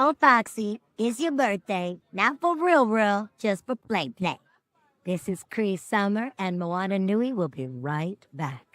Oh, Foxy, it's your birthday. Not for real, just for play. This is Cree Summer, and Moana Nui will be right back.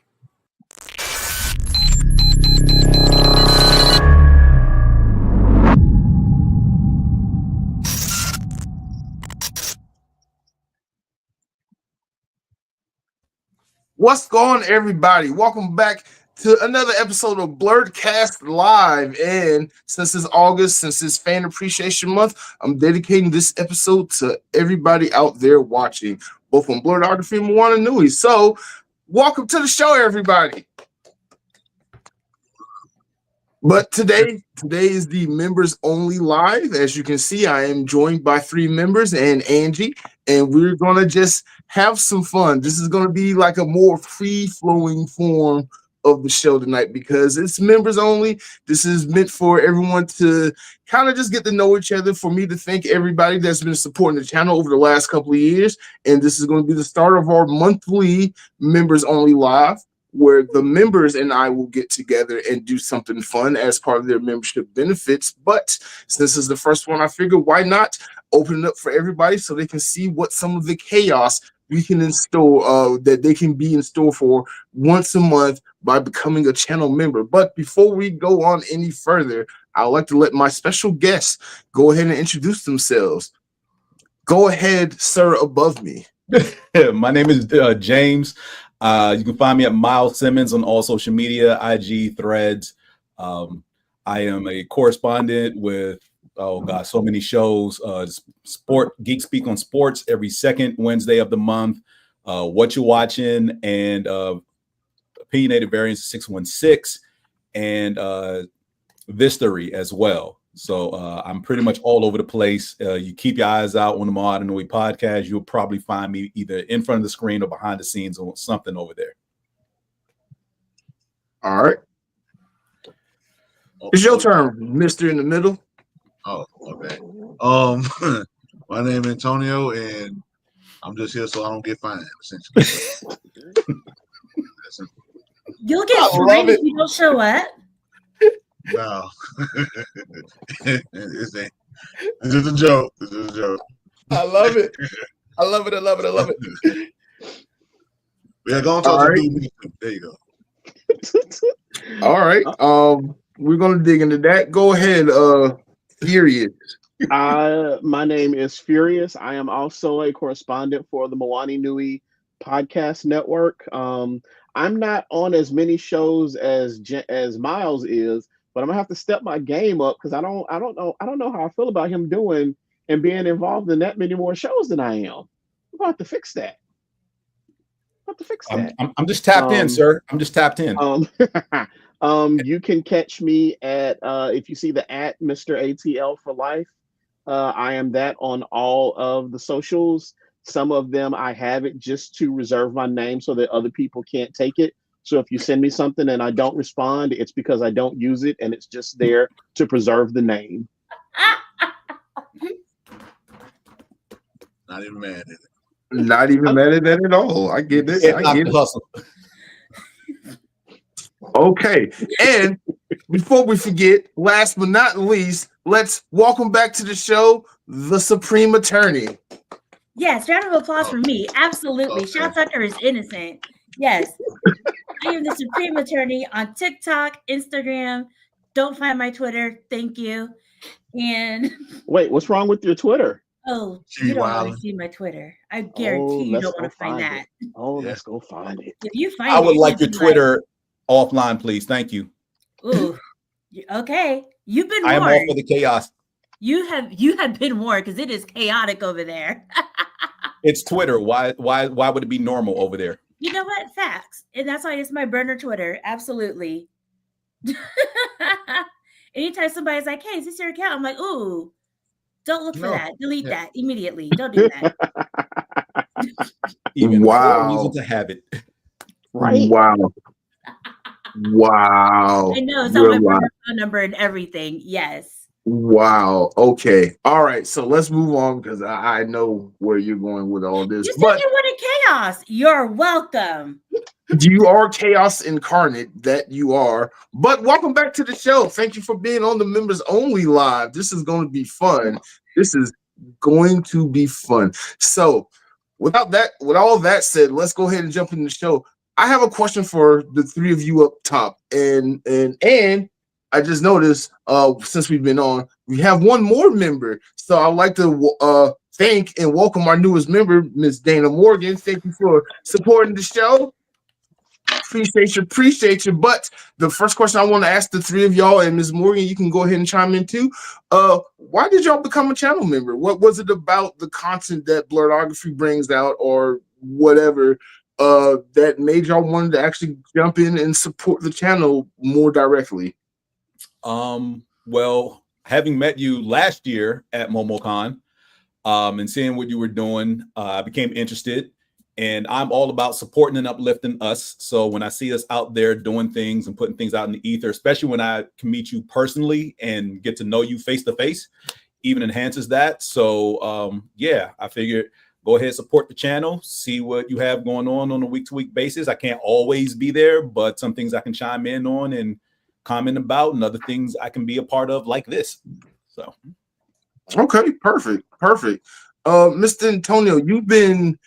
What's going on, everybody? Welcome back to another episode of Blerdkast Live. And since it's August, since it's Fan Appreciation Month, I'm dedicating this episode to everybody out there watching, both on Blerdography and Moana Nui. So, welcome to the show, everybody. But today is the members only live. As you can see, I am joined by 3 members and Angie, and we're gonna just have some fun. This is gonna be like a more free-flowing form of the show tonight because it's members only. This is meant for everyone to kind of just get to know each other. For me to thank everybody that's been supporting the channel over the last couple of years, and this is going to be the start of our monthly members only live, where the members and I will get together and do something fun as part of their membership benefits. But since it's the first one, I figured why not open it up for everybody so they can see what some of the chaos we can install, that they can be in store for once a month by becoming a channel member. But before we go on any further, I'd like to let my special guests go ahead and introduce themselves. Go ahead, sir, above me. My name is James. You can find me at Miles Simmons on all social media, IG, Threads. I am a correspondent with, so many shows. Geek Speak on Sports every second Wednesday of the month. What You Watching and Opinionated Variance 616 and Vistory as well. So I'm pretty much all over the place. You keep your eyes out on the Moana Nui podcast. You'll probably find me either in front of the screen or behind the scenes or something over there. All right. It's your turn, Mr. in the middle. Oh, okay. My name is Antonio, and I'm just here so I don't get fined, essentially. You'll get fined if you don't show up. No. It's just a joke. It's just a joke. I love it. I love it. Yeah, go on talk to me. There you go. All right. We're gonna dig into that. Go ahead, Furious. My name is Furious. I am also a correspondent for the Moana Nui podcast network. I'm not on as many shows as Miles is, but I'm gonna have to step my game up because I don't know how I feel about him doing and being involved in that many more shows than I am. I'm about to fix that. I'm just tapped in, sir. I'm just tapped in. You can catch me at if you see the at Mr. ATL for life. I am that on all of the socials. Some of them I have it just to reserve my name so that other people can't take it. So if you send me something and I don't respond, it's because I don't use it and it's just there to preserve the name. Not even mad at it. Not even mad at that at all. I get this. I get it. Hustle. Okay. And before we forget, last but not least, let's welcome back to the show the Supreme Attorney. Yes, round of applause for me. Absolutely. Okay. Shout out to her is innocent. Yes. I am the Supreme Attorney on TikTok, Instagram. Don't find my Twitter. Thank you. And wait, what's wrong with your Twitter? oh, you don't want to see my Twitter. I guarantee you don't want to find that. Oh, let's go find it. If you find I would it, like your you'd be Twitter offline, please. Thank you. Ooh. Okay. You've been I am all warned. for the chaos. You have been warned because it is chaotic over there. It's Twitter. Why would it be normal over there? You know what? Facts. And that's why it's my burner Twitter. Absolutely. Anytime somebody's like, hey, is this your account? I'm like, ooh, don't look for that. Delete that immediately. Don't do that. Even Wow. more reason to have it. Right? Wow. Wow. I know. It's on my burner phone number and everything. Yes. Wow. Okay. All right. So let's move on because I know where you're going with all this. You said But you wanted chaos. You're welcome. You are chaos incarnate, that you are. But welcome back to the show. Thank you for being on the members only live. This is going to be fun. This is going to be fun. So, with all that said, let's go ahead and jump into the show. I have a question for the three of you up top, and I just noticed since we've been on, we have one more member. So I'd like to thank and welcome our newest member, Miss Dana Morgan. Thank you for supporting the show. Appreciate you. But the first question I want to ask the three of y'all, and Ms. Morgan, you can go ahead and chime in too. Why did y'all become a channel member? What was it about the content that Blerdography brings out, or whatever, that made y'all wanted to actually jump in and support the channel more directly? Well, having met you last year at MomoCon, and seeing what you were doing, I became interested. And I'm all about supporting and uplifting us. So when I see us out there doing things and putting things out in the ether, especially when I can meet you personally and get to know you face to face, even enhances that. So yeah, I figured go ahead, support the channel, see what you have going on a week-to-week basis. I can't always be there, but some things I can chime in on and comment about, and other things I can be a part of like this. So okay, perfect. Mr. Antonio, you've been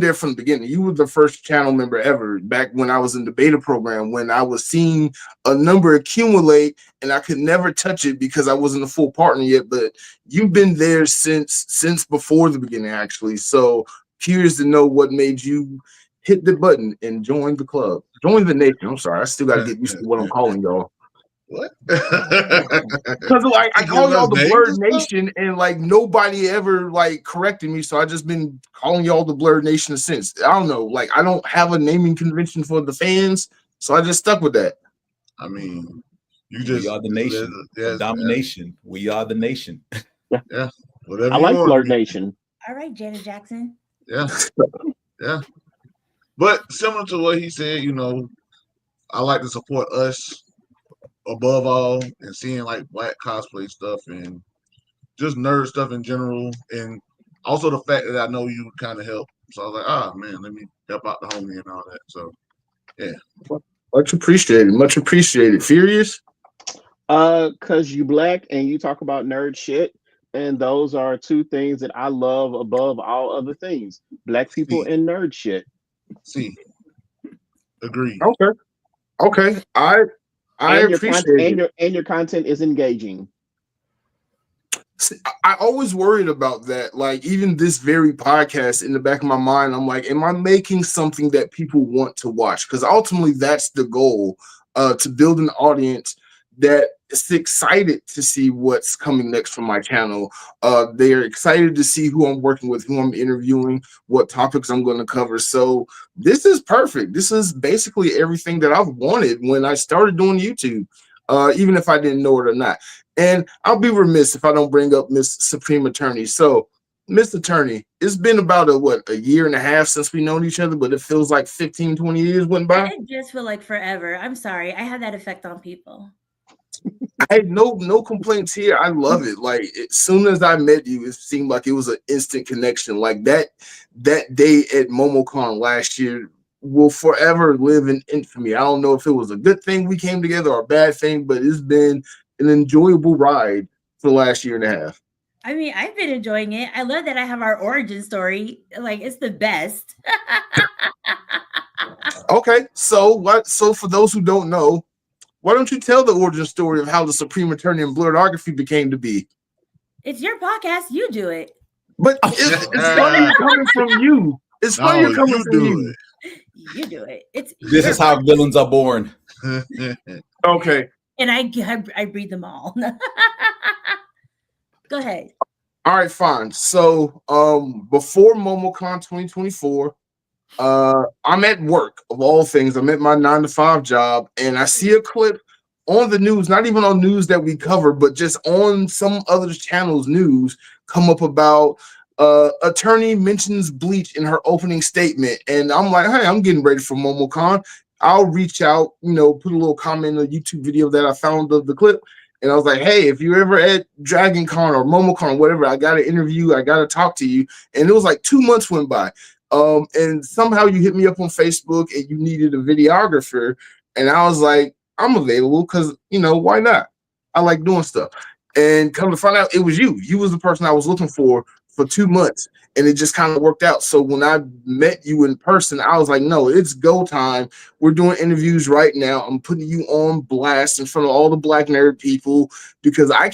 there from the beginning. You were the first channel member ever back when I was in the beta program, when I was seeing a number accumulate and I could never touch it because I wasn't a full partner yet. But you've been there since before the beginning, actually. So curious to know what made you hit the button and join the club, join the nation. I'm sorry, I still got to get used to what I'm calling y'all. What? Because like I call y'all the Blerd Nation, and like nobody ever like corrected me, so I just been calling y'all the Blerd Nation since. I don't know, like I don't have a naming convention for the fans, so I just stuck with that. I mean, we are the nation, domination. We are the nation. Yeah, whatever. I like Blerd Nation. All right, Janet Jackson. Yeah, yeah. But similar to what he said, you know, I like to support us above all, and seeing like black cosplay stuff and just nerd stuff in general, and also the fact that I know you kind of help. So I was like, ah, man, let me help out the homie and all that. So yeah, much appreciated. Furious, cause you black and you talk about nerd shit, and those are two things that I love above all other things: black people and nerd shit. See, agreed. Okay. I appreciate it. And your content is engaging. See, I always worried about that. Like even this very podcast, in the back of my mind, I'm like, am I making something that people want to watch? Because ultimately that's the goal, to build an audience that is excited to see what's coming next from my channel. They're excited to see who I'm working with, who I'm interviewing, what topics I'm going to cover. So this is perfect. This is basically everything that I've wanted when I started doing YouTube, even if I didn't know it or not. And I'll be remiss if I don't bring up Miss Supreme Attorney. So, Miss Attorney, it's been about a year and a half since we known each other, but it feels like 15, 20 years went by. It just feel like forever. I'm sorry. I had that effect on people. I had no complaints here. I love it. Like as soon as I met you, it seemed like it was an instant connection. Like that day at MomoCon last year will forever live in infamy. I don't know if it was a good thing we came together or a bad thing, but it's been an enjoyable ride for the last year and a half. I mean, I've been enjoying it. I love that I have our origin story. Like it's the best. Okay, so for those who don't know, why don't you tell the origin story of how the Supreme Attorney and Blerdography became to be? It's your podcast. You do it. But it's funny coming from you. It's funny coming from you. You do it. This is how villains are born. Okay. And I breed them all. Go ahead. All right, fine. So before MomoCon 2024, I'm at work of all things. I'm at my 9-to-5 job, and I see a clip on the news, not even on news that we cover, but just on some other channels' news, come up about attorney mentions bleach in her opening statement. And I'm like, hey, I'm getting ready for MomoCon. I'll reach out, put a little comment in a YouTube video that I found of the clip. And I was like, hey, if you're ever at Dragon Con or MomoCon or whatever, I got to interview, I got to talk to you. And it was like 2 months went by. And somehow you hit me up on Facebook and you needed a videographer. And I was like, I'm available because, why not? I like doing stuff. And come to find out, it was you. You was the person I was looking for 2 months. And it just kind of worked out. So when I met you in person, I was like, no, it's go time. We're doing interviews right now. I'm putting you on blast in front of all the Black nerd people because I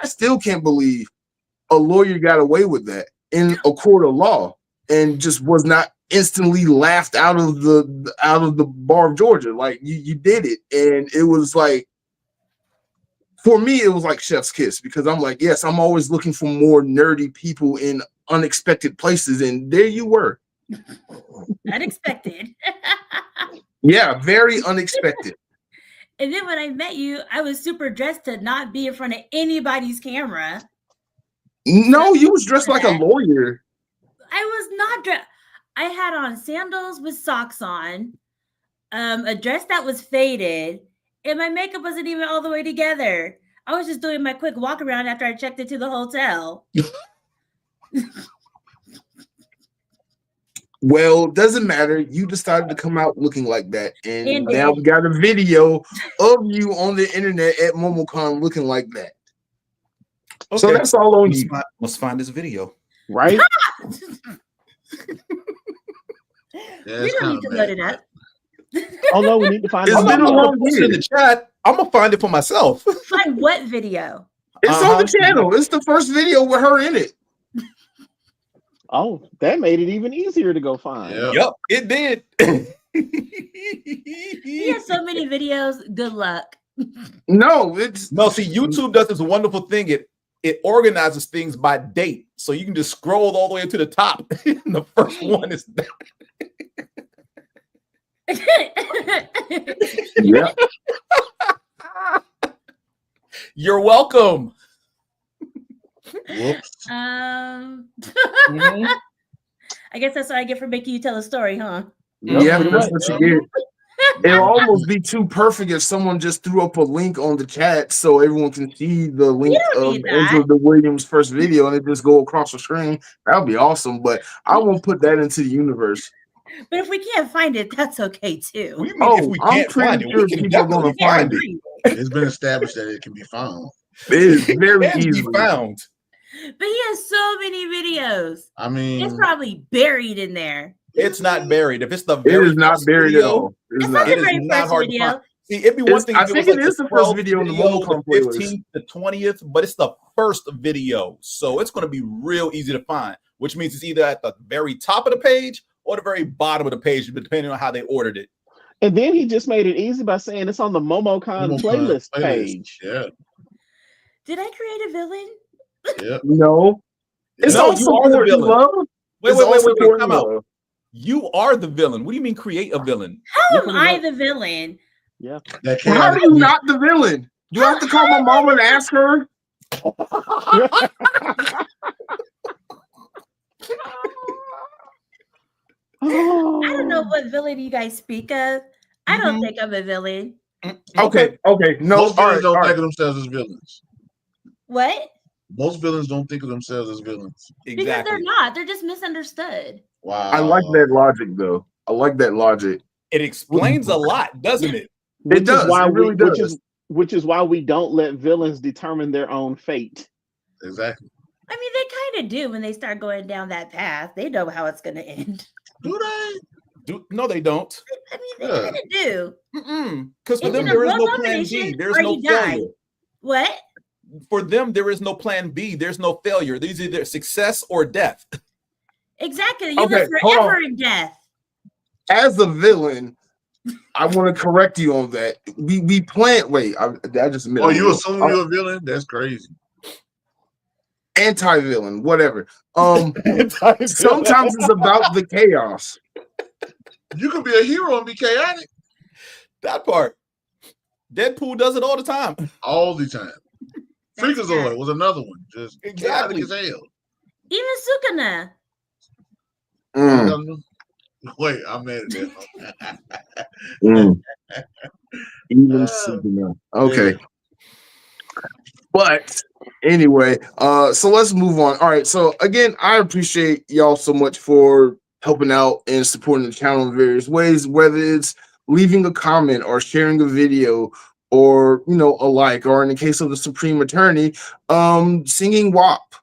still can't believe a lawyer got away with that in a court of law and just was not instantly laughed out of the bar of Georgia. Like you did it. And it was like, for me, it was like chef's kiss because I'm like, yes, I'm always looking for more nerdy people in unexpected places. And there you were. Unexpected. Yeah, very unexpected. And then when I met you, I was super dressed to not be in front of anybody's camera. No, you was dressed like a lawyer. I was not dressed. I had on sandals with socks on, a dress that was faded, and my makeup wasn't even all the way together. I was just doing my quick walk around after I checked into the hotel. Well, doesn't matter. You decided to come out looking like that. And now did. we got a video of you on the internet at MomoCon looking like that. Okay. So that's all on you. Let's find this video. Right? Yeah, We don't need to load it up. Oh no, we need to find It's it. been a long in the chat. I'm gonna find it for myself. Find what video? It's on the channel. It's the first video with her in it. Oh, that made it even easier to go find. Yep, it did. He has so many videos. Good luck. No, it's see, YouTube does this wonderful thing. It organizes things by date, so you can just scroll all the way to the top. And the first one is that. Yeah. You're welcome. Whoops. I guess that's what I get for making you tell a story, huh? Yeah, that's what you get. It'll almost be too perfect if someone just threw up a link on the chat so everyone can see the link of Angela Williams' first video and it just go across the screen. That would be awesome, but I won't put that into the universe. But if we can't find it, that's okay too. If we can't find it, we can people are going to find it. It's been established that it can be found. It is very easily found. But he has so many videos. I mean, it's probably buried in there. It's not buried. If it's the it very is not buried video, at all. It's not the very first video. See, it'd be one thing. I think it is the first video in the MomoCon playlist. 15th to 20th, but it's the first video, so it's going to be real easy to find. Which means it's either at the very top of the page or the very bottom of the page, depending on how they ordered it. And then he just made it easy by saying it's on the MomoCon playlist page. Yeah. Did I create a villain? Yeah. No. It's on support and love. Wait, come out. You are the villain. What do you mean create a villain? How am I the villain? Yeah. How are you not the villain? Do I have to call my mom and ask her? I don't know what villain you guys speak of. I don't think I'm a villain. Okay. No, most villains don't think of themselves as villains. What? Most villains don't think of themselves as villains. Because they're not. They're just misunderstood. Wow. I like that logic, though. I like that logic. It explains a lot, doesn't it? It does. It really does. Which is why we don't let villains determine their own fate. Exactly. I mean, they kind of do when they start going down that path. They know how it's going to end. Do they? No, they don't. I mean, they kind of do. Because for them, there is no plan B. There's no failure. What? For them, there is no plan B. There's no failure. There's either success or death. Exactly. You live forever in death. As a villain, I want to correct you on that. We plan. Wait, I just admitted. Oh, you assume you're a villain? That's crazy. Anti-villain, whatever. Sometimes it's about the chaos. You can be a hero and be chaotic. That part. Deadpool does it all the time. All the time. Freakazoid was another one. Just chaotic as hell. Even Mm. Wait, I'm mad at that. Even Sukuna. Okay. But anyway, so let's move on. All right. So again, I appreciate y'all so much for helping out and supporting the channel in various ways, whether it's leaving a comment or sharing a video or a like, or in the case of the Supreme Attorney, singing WAP.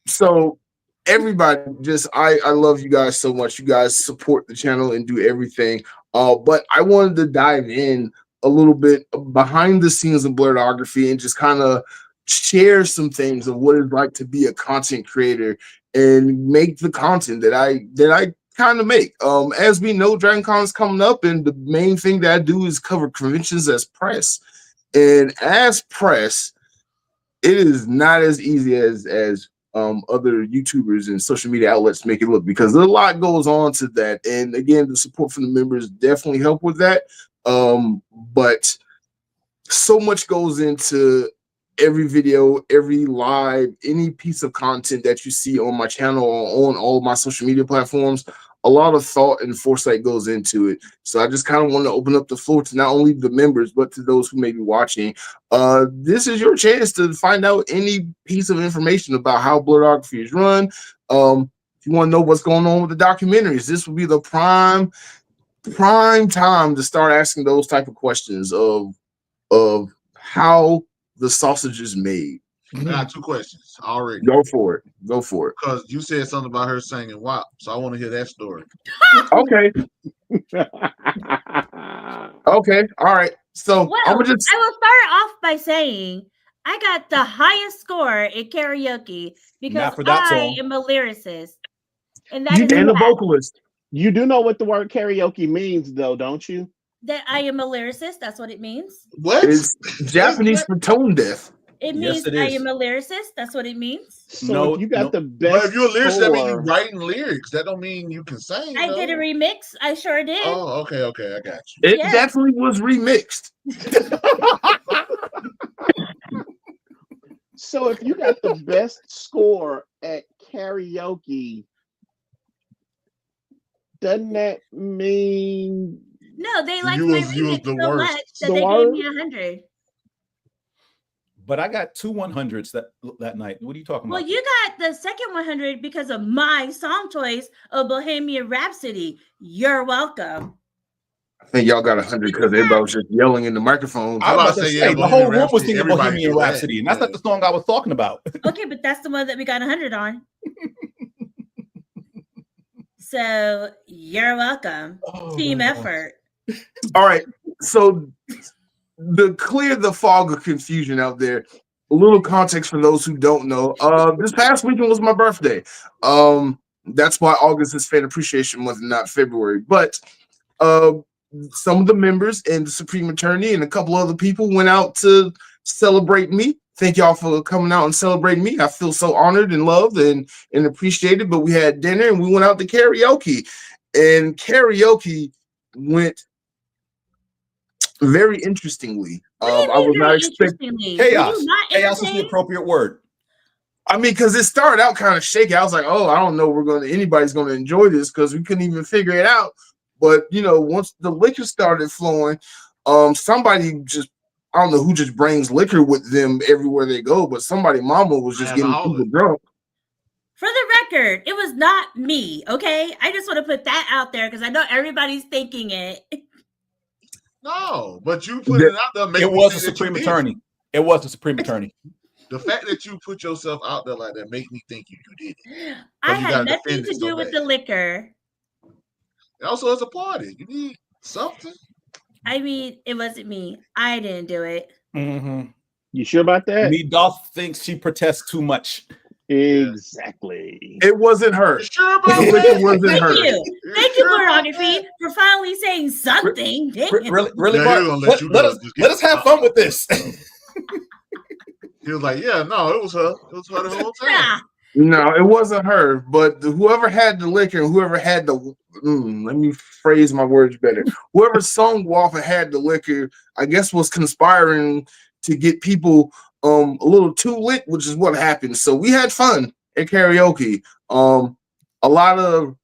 So everybody, just I love you guys so much. You guys support the channel and do everything. But I wanted to dive in a little bit behind the scenes of Blerdography and just kind of share some things of what it's like to be a content creator and make the content that I kind of make. As we know, DragonCon is coming up, and the main thing that I do is cover conventions as press. And as press, it is not as easy as other YouTubers and social media outlets make it look, because a lot goes on to that. And again, the support from the members definitely help with that. But so much goes into every video, every live, any piece of content that you see on my channel or on all of my social media platforms. A lot of thought and foresight goes into it. So I just kind of want to open up the floor to not only the members, but to those who may be watching. This is your chance to find out any piece of information about how Blerdography is run. If you want to know what's going on with the documentaries, this will be the prime time to start asking those type of questions of how the sausage is made. I got 2 questions already. Go for it. Because you said something about her singing WAP, so I want to hear that story. Okay. Okay. All right. So Well, I will start off by saying I got the highest score in karaoke because Not for that I song. am a lyricist. And that you is and the fact. vocalist. You do know what the word karaoke means, though, don't you? That I am a lyricist. That's what it means. What? It's Japanese for tone deaf. It Yes, means it I is. am a lyricist. That's what it means. So No, if you got no. the best But if you're a lyricist, that means you score- writing lyrics. That don't mean you can sing. I did a remix. I sure did. Oh, okay, I got you. It Yes. definitely was remixed. So if you got the best score at karaoke, doesn't that mean No, they liked You my was remix the so worst. much that The they word? gave me 100. But I got 2 100s that night. What are you talking Well, about? you got the second 100 because of my song choice of Bohemian Rhapsody. You're welcome. I think y'all got 100 because everybody was just yelling in the microphone. I I'm was about about to to say, say, yeah, the whole Bohemian room was Rhapsody, singing everybody Bohemian do that. Rhapsody, and that's not Yeah. the song I was talking about. Okay, but that's the one that we got 100 on. So you're welcome. Team effort. All right. So to clear the fog of confusion out there, a little context for those who don't know. This past weekend was my birthday. That's why August is Fan Appreciation Month and not February. But some of the members and the Supreme Attorney and a couple other people went out to celebrate me. Thank y'all for coming out and celebrating me. I feel so honored and loved and appreciated. But we had dinner and we went out to karaoke. And karaoke went very interestingly. What do I you was mean not very expecting. interestingly? Were Chaos. you not Chaos is the entertained? appropriate word. I mean, because it started out kind of shaky. I was like, oh, I don't know, anybody's gonna enjoy this, because we couldn't even figure it out. But once the liquor started flowing, somebody just, I don't know who just brings liquor with them everywhere they go, but somebody mama was just getting people drunk. For the record, it was not me, okay? I just want to put that out there because I know everybody's thinking it. No, but you put it out there. It was the Supreme Attorney. It was the Supreme Attorney. The fact that you put yourself out there like that make me think you did it. I you had gotta nothing defend to it so do with bad. the liquor. And also, it's a party. You need something. I mean, it wasn't me. I didn't do it. Mm-hmm. You sure about that? Me Dolph thinks she protests too much. Exactly. It wasn't her. You sure about The that? liquor wasn't Thank her. you. Thank you, Blerdography, for finally saying something. Damn. Really, Yeah, Bart, he was gonna let you let do us it. Just let us have fun with this. He was like, yeah, no, it was her. It was her the whole time. Ah, No, it wasn't her. But whoever had the liquor and whoever had the, let me phrase my words better. Whoever sung Waffle had the liquor, I guess, was conspiring to get people a little too lit, which is what happened. So we had fun at karaoke. A lot of,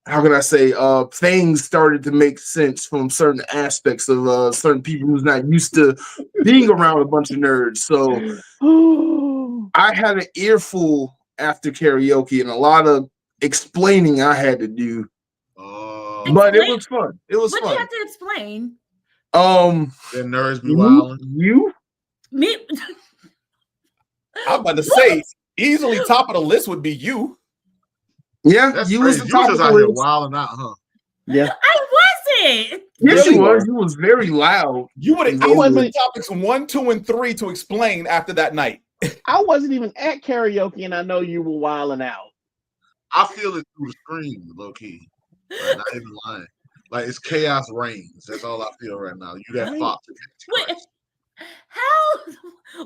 how can I say, things started to make sense from certain aspects of certain people who's not used to being around a bunch of nerds. So I had an earful after karaoke, and a lot of explaining I had to do. But it was fun. It was what fun. do you have to explain? That nerds be wilding. You? Me? I'm about to say, easily top of the list would be you. Yeah, That's you crazy. was the You was top of just the out here list. wilding out, huh? Yeah. I wasn't. Yes, Really you was. were. You was very loud. You would have I wasn't- topics 1, 2, and 3 to explain after that night. I wasn't even at karaoke, and I know you were wilding out. I feel it through the screen, low key. Like, not even lying. Like it's chaos reigns. That's all I feel right now. You that fox. Wait, how?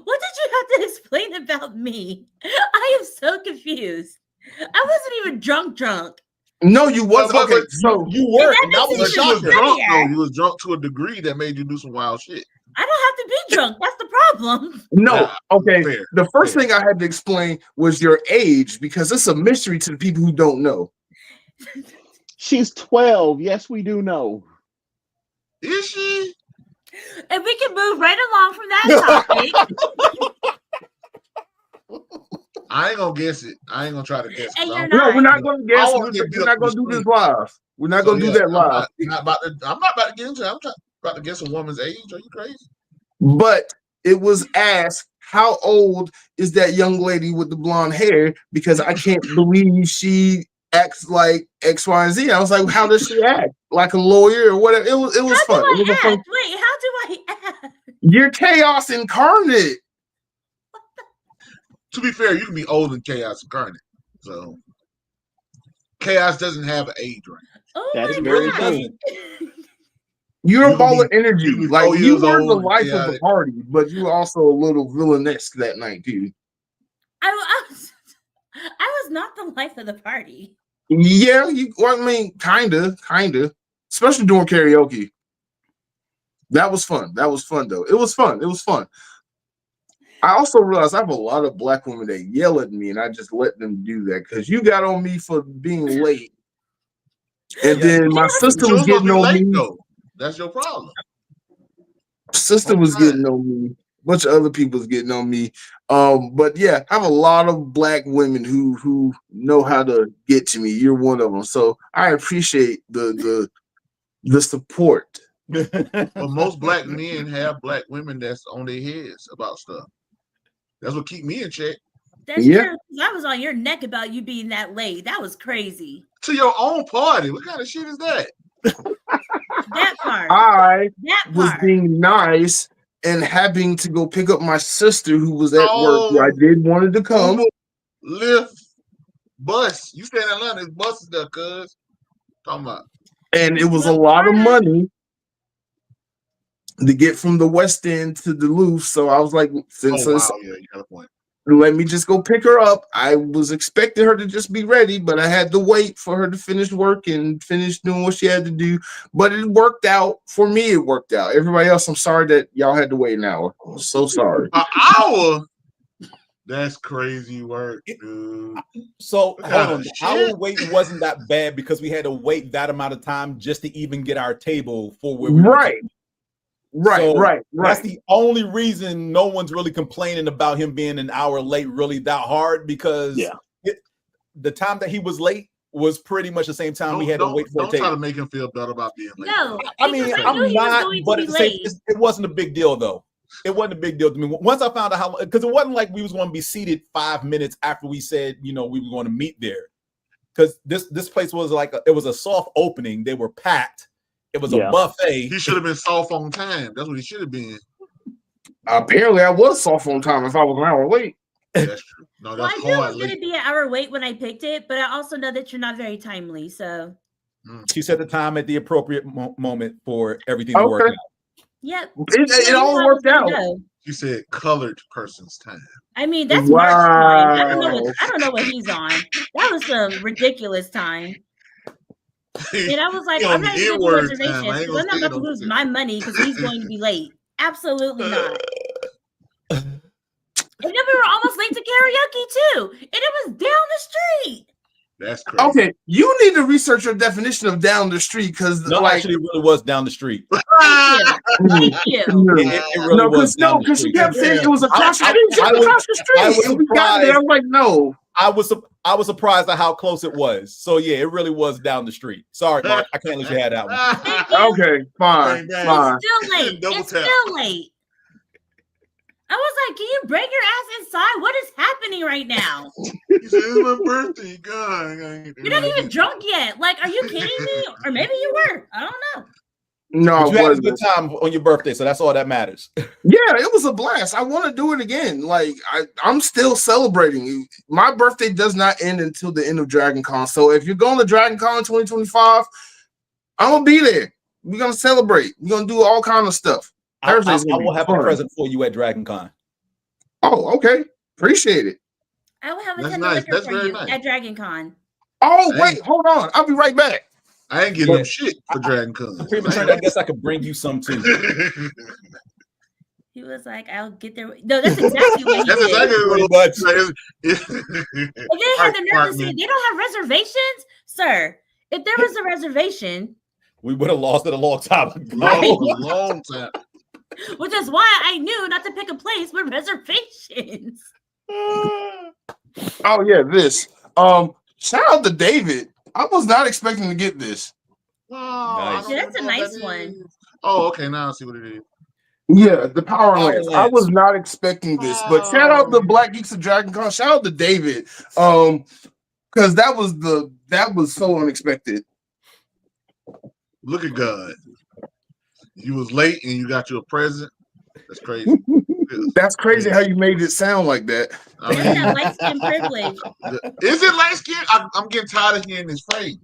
What did you have to explain about me? I am so confused. I wasn't even drunk. No, you wasn't. But- Okay, but so You were, that and that was makes a it You was even shocker. drunk though. funnier. You was drunk to a degree that made you do some wild shit. I don't have to be drunk. That's the problem. no, Yeah, okay. fair, The first fair. thing I had to explain was your age because it's a mystery to the people who don't know. She's 12. Yes, we do know. Is she? And we can move right along from that topic. I ain't gonna guess it. I ain't gonna try to guess. And 'cause you're I'm- No, we're not Nice. going to guess. I We're, wanna get beat we're up not going to in do the this live. We're not So, going to yeah, do that live. I'm not about to get into it. I'm about to guess a woman's age. Are you crazy? But it was asked, how old is that young lady with the blonde hair? Because I can't believe she acts like X, Y, and Z. I was like, how does she act? Like a lawyer or whatever? It was How fun. do It was I a fun. act? Wait, how do I act? You're chaos incarnate. To be fair, you can be old and chaos incarnate. So chaos doesn't have an age range. Oh That is my very God. doesn't. You're You a ball can of energy. you can be Like 4 you years were the old and life of the chaotic. party, but you were also a little villainesque that night too. I was not the life of the party. Yeah, I mean, kinda, especially during karaoke. That was fun. That was fun, though. It was fun. It was fun. I also realized I have a lot of black women that yell at me, and I just let them do that because you got on me for being late, and then my sister But you was was supposed getting to be on late me. though. That's your problem. Sister was getting on me. A bunch of other people was getting on me. But yeah, I have a lot of black women who know how to get to me. You're one of them, so I appreciate the support. But most black men have black women that's on their heads about stuff. That's what keep me in check. That's Yeah. true. 'Cause I was on your neck about you being that late. That was crazy. To your own party. What kind of shit is that? That part. I That was part. being nice and having to go pick up my sister who was at work where I Oh. did wanted to come. Uber, Lyft, bus. You stay in Atlanta, there's buses there, cuz. Talking about. And it was a lot of money to get from the West End to Duluth. So I was like, since Oh, wow. Yeah, you got a point. let me just go pick her up. I was expecting her to just be ready, but I had to wait for her to finish work and finish doing what she had to do. But it worked out. For me, it worked out. Everybody else, I'm sorry that y'all had to wait an hour. I'm so sorry. An hour? That's crazy work, dude. So What hold kind on, of our shit? wait wasn't that bad because we had to wait that amount of time just to even get our table for where we were Right. So Right. That's the only reason no one's really complaining about him being an hour late really that hard because the time that he was late was pretty much the same time we had to wait for a Don't try table. to make him feel better about being late. No, I mean, because I knew I'm he was not, going to but be at the same, late. it wasn't a big deal though. It wasn't a big deal to me. Once I found out how, because it wasn't like we was going to be seated 5 minutes after we said, we were going to meet there. Because this place was like, it was a soft opening. They were packed. It was a buffet. He should have been soft on time. That's what he should have been. Apparently, I was soft on time if I was an hour late. That's true. No, Well, I that's knew it hard was going to late. be an hour wait when I picked it, but I also know that you're not very timely. So, She set the time at the appropriate moment for everything to work Okay. out. yep. It So all you know I was worked gonna out. go. She said colored person's time. I mean, that's Mark's time. I don't know Wow. what he's on. That was some ridiculous time. And I was like, He I'm on not the even N-word making time. I reservations ain't because I'm gonna not say about to no lose shit. my money because he's going to be late. Absolutely not. And then we were almost late to karaoke too, and it was down the street. That's crazy. Okay, you need to research your definition of down the street because, No, like, actually, it really was down the street. Thank you. It really was down the because she street. kept saying it was across the I street. It was was across the street, and we got there. surprised. I'm like, no. I was surprised at how close it was. So yeah, it really was down the street. Sorry, Mark, I can't let you have that one. Thank you. Okay, fine, Dang, fine. Still late. Double It's tap. still late. I was like, can you break your ass inside? What is happening right now? He said, it's my birthday. God. You're not even drunk yet. Like, are you kidding me? Or maybe you were. I don't know. No, But it you had a wasn't. good time on your birthday, so that's all that matters. Yeah, it was a blast. I want to do it again. Like I'm still celebrating. My birthday does not end until the end of Dragon Con. So if you're going to Dragon Con 2025, I'm gonna be there. We're gonna celebrate. We're gonna do all kind of stuff. I Thursday's gonna will be have fun. a present for you at Dragon Con. Oh, okay. Appreciate it. I will have a That's tender nice. liquor That's for very you nice. at Dragon Con. Oh, Hey. wait, hold on. I'll be right back. I ain't getting them shit for Dragon Con. I guess I could bring you some too. He was like, I'll get there. No, that's exactly what he That's did. exactly Pretty what much. And they had the nerve to say they don't have reservations, sir. If there was a reservation, We would have lost it a long time ago. long time. which is why I knew not to pick a place with reservations. Oh yeah, this. Shout out to David. I was not expecting to get this. Oh, Nice. Yeah, that's a nice one. Oh, okay. Now I see what it is. Yeah, the Power Lance. I Lance. was not expecting this, but shout out to Black Geeks of Dragon Con. Shout out to David. Because that was so unexpected. Look at God. You was late and you got you a present. That's crazy. That's crazy how you made it sound like that. I That's that mean, light skin privilege. is it light skin? I'm getting tired of hearing this phrase.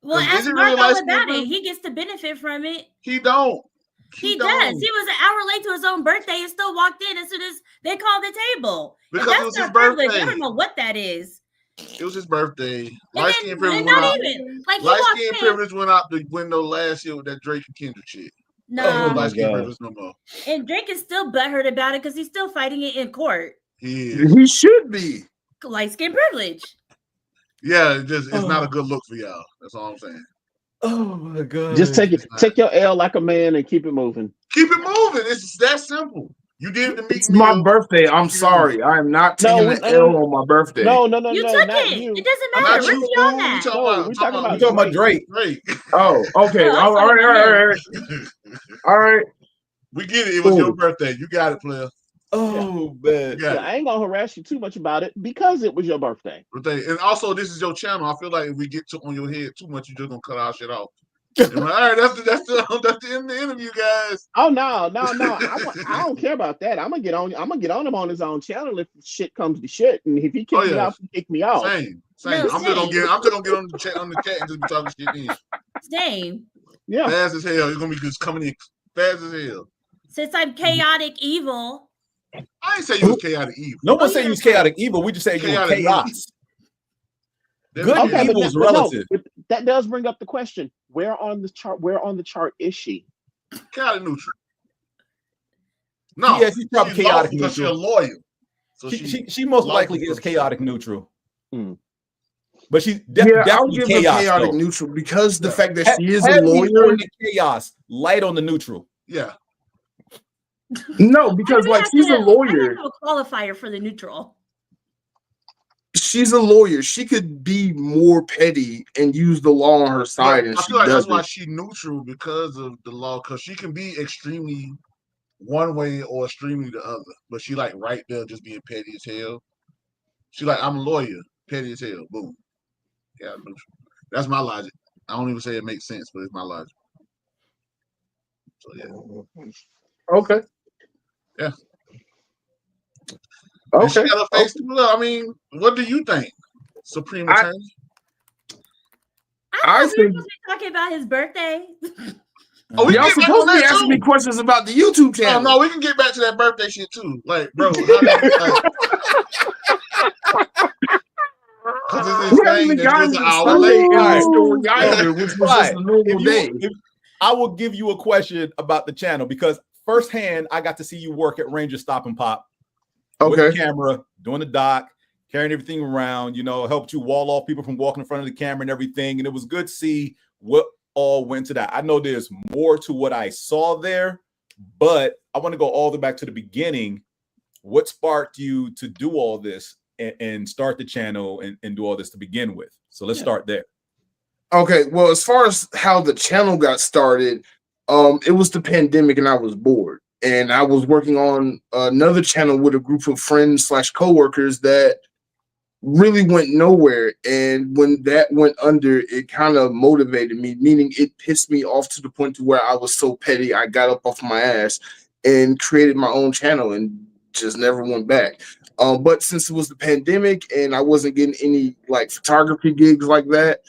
Well, Is ask it Mark really all light-skinned, about bro? it. He gets to benefit from it. He don't. He does. He was an hour late to his own birthday and still walked in as soon as they called the table. Because If it that's was his not privilege, birthday. I don't know what that is. It was his birthday. And Light then, skin privilege and went not out. even like he Light walked skin in. privilege went out the window last year with that Drake and Kendrick shit. No, Oh my Light skin God. privilege no more. and Drake is still butthurt about it because he's still fighting it in court. He is. He should be. Light skin privilege. Yeah, it's not a good look for y'all. That's all I'm saying. Oh my God. Just take your L like a man and keep it moving. Keep it moving. It's that simple. You did the meat It's my meal. birthday. I'm sorry. I am not taking an L on my birthday. No, You took not it. you. It doesn't I'm matter. not We're you, beyond fool. that. No, we're talking about You talking about Drake? Drake. Oh, okay. Oh, all right. All right. We get it. It was your Cool. birthday. You got it, player. Oh man. You got Yeah, I ain't gonna harass you too much about it because it was your birthday. it. And also, this is your channel. I feel like if we get on your head too much, you're just gonna cut our shit off. And all right, that's the end of the interview, guys. Oh no! I don't care about that. I'm gonna get on him on his own channel if shit comes to shit, and if he kicks me off, he kick me off. Same. No, I'm just gonna same. get on the chat and just be talking shit in. Same. Yeah. Fast as hell. It's gonna be just coming in fast as hell. Since I'm chaotic evil. I ain't say you was chaotic evil. No one said you was chaotic evil. We just said you were Chaotic chaos. Good and Okay, evil is relative. but that does bring up the question: where on the chart is she? Chaotic neutral. No, Yeah, she's probably chaotic because she's a neutral. lawyer. So She most likely lawful is for chaotic neutral. Hmm. But she's Yeah, I'll definitely give her chaos. chaotic though. neutral because the Yeah. fact that she is a Heavy lawyer. on the chaos, light on the neutral. Yeah. No, because Why like do we she's a have to- lawyer. I have a qualifier for the neutral. She's a lawyer. She could be more petty and use the law on her side, and I she feel like that's why doesn't. she's neutral because of the law. Because she can be extremely one way or extremely the other, but she like right there just being petty as hell. She like, I'm a lawyer, petty as hell. Boom. Yeah, neutral. That's my logic. I don't even say it makes sense, but it's my logic. So yeah. Okay. Yeah. Okay. And she got a face to look. I mean, what do you think, Supreme Attorney? I I thought we were think- supposed to be talking about his birthday. Oh, we Y'all can get back supposed to to be that asking too. me questions about the YouTube Oh, channel. no, we can get back to that birthday shit too. Like, bro, how did, like, because it's We haven't insane even that gotten it's to an the hour Sunday late. in the Right. story either, which was just a normal day. I will give you a question about the channel because firsthand, I got to see you work at Ranger Stop and Pop with the Okay. camera, doing the doc, carrying everything around, helped you wall off people from walking in front of the camera and everything. And it was good to see what all went to that. I know there's more to what I saw there, but I want to go all the way back to the beginning. What sparked you to do all this? and start the channel and do all this to begin with? So let's start there. Okay, well, as far as how the channel got started, it was the pandemic and I was bored. And I was working on another channel with a group of friends / coworkers that really went nowhere. And when that went under, it kind of motivated me, meaning it pissed me off to the point to where I was so petty, I got up off my ass and created my own channel and just never went back. But since it was the pandemic and I wasn't getting any like photography gigs like that,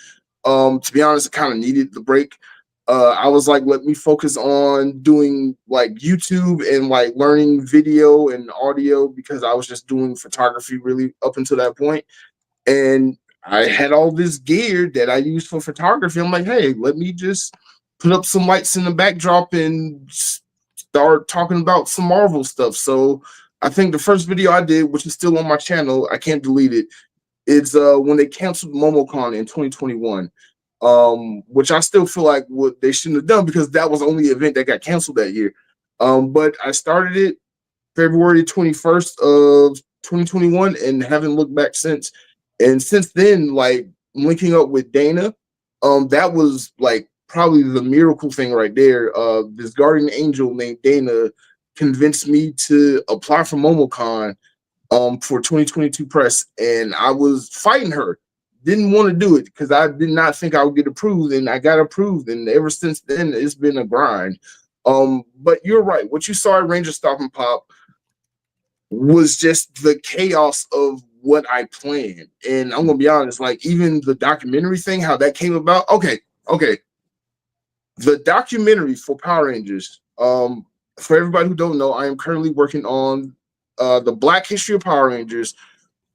to be honest, I kind of needed the break. I was like, let me focus on doing like YouTube and like learning video and audio because I was just doing photography really up until that point. And I had all this gear that I used for photography. I'm like, hey, let me just put up some lights in the backdrop and start talking about some Marvel stuff. So I think the first video I did, which is still on my channel, I can't delete it. It's when they canceled MomoCon in 2021. Which I still feel like what they shouldn't have done because that was the only event that got canceled that year. But I started it February 21st of 2021 and haven't looked back since. And since then, like linking up with Dana, that was like probably the miracle thing right there. This guardian angel named Dana convinced me to apply for MomoCon for 2022 press, and I was fighting her. Didn't want to do it because I did not think I would get approved, and I got approved, and ever since then it's been a grind. But you're right. What you saw at Ranger Stop and Pop was just the chaos of what I planned. And I'm gonna be honest, like even the documentary thing, how that came about. Okay. The documentary for Power Rangers. For everybody who don't know, I am currently working on the Black history of Power Rangers.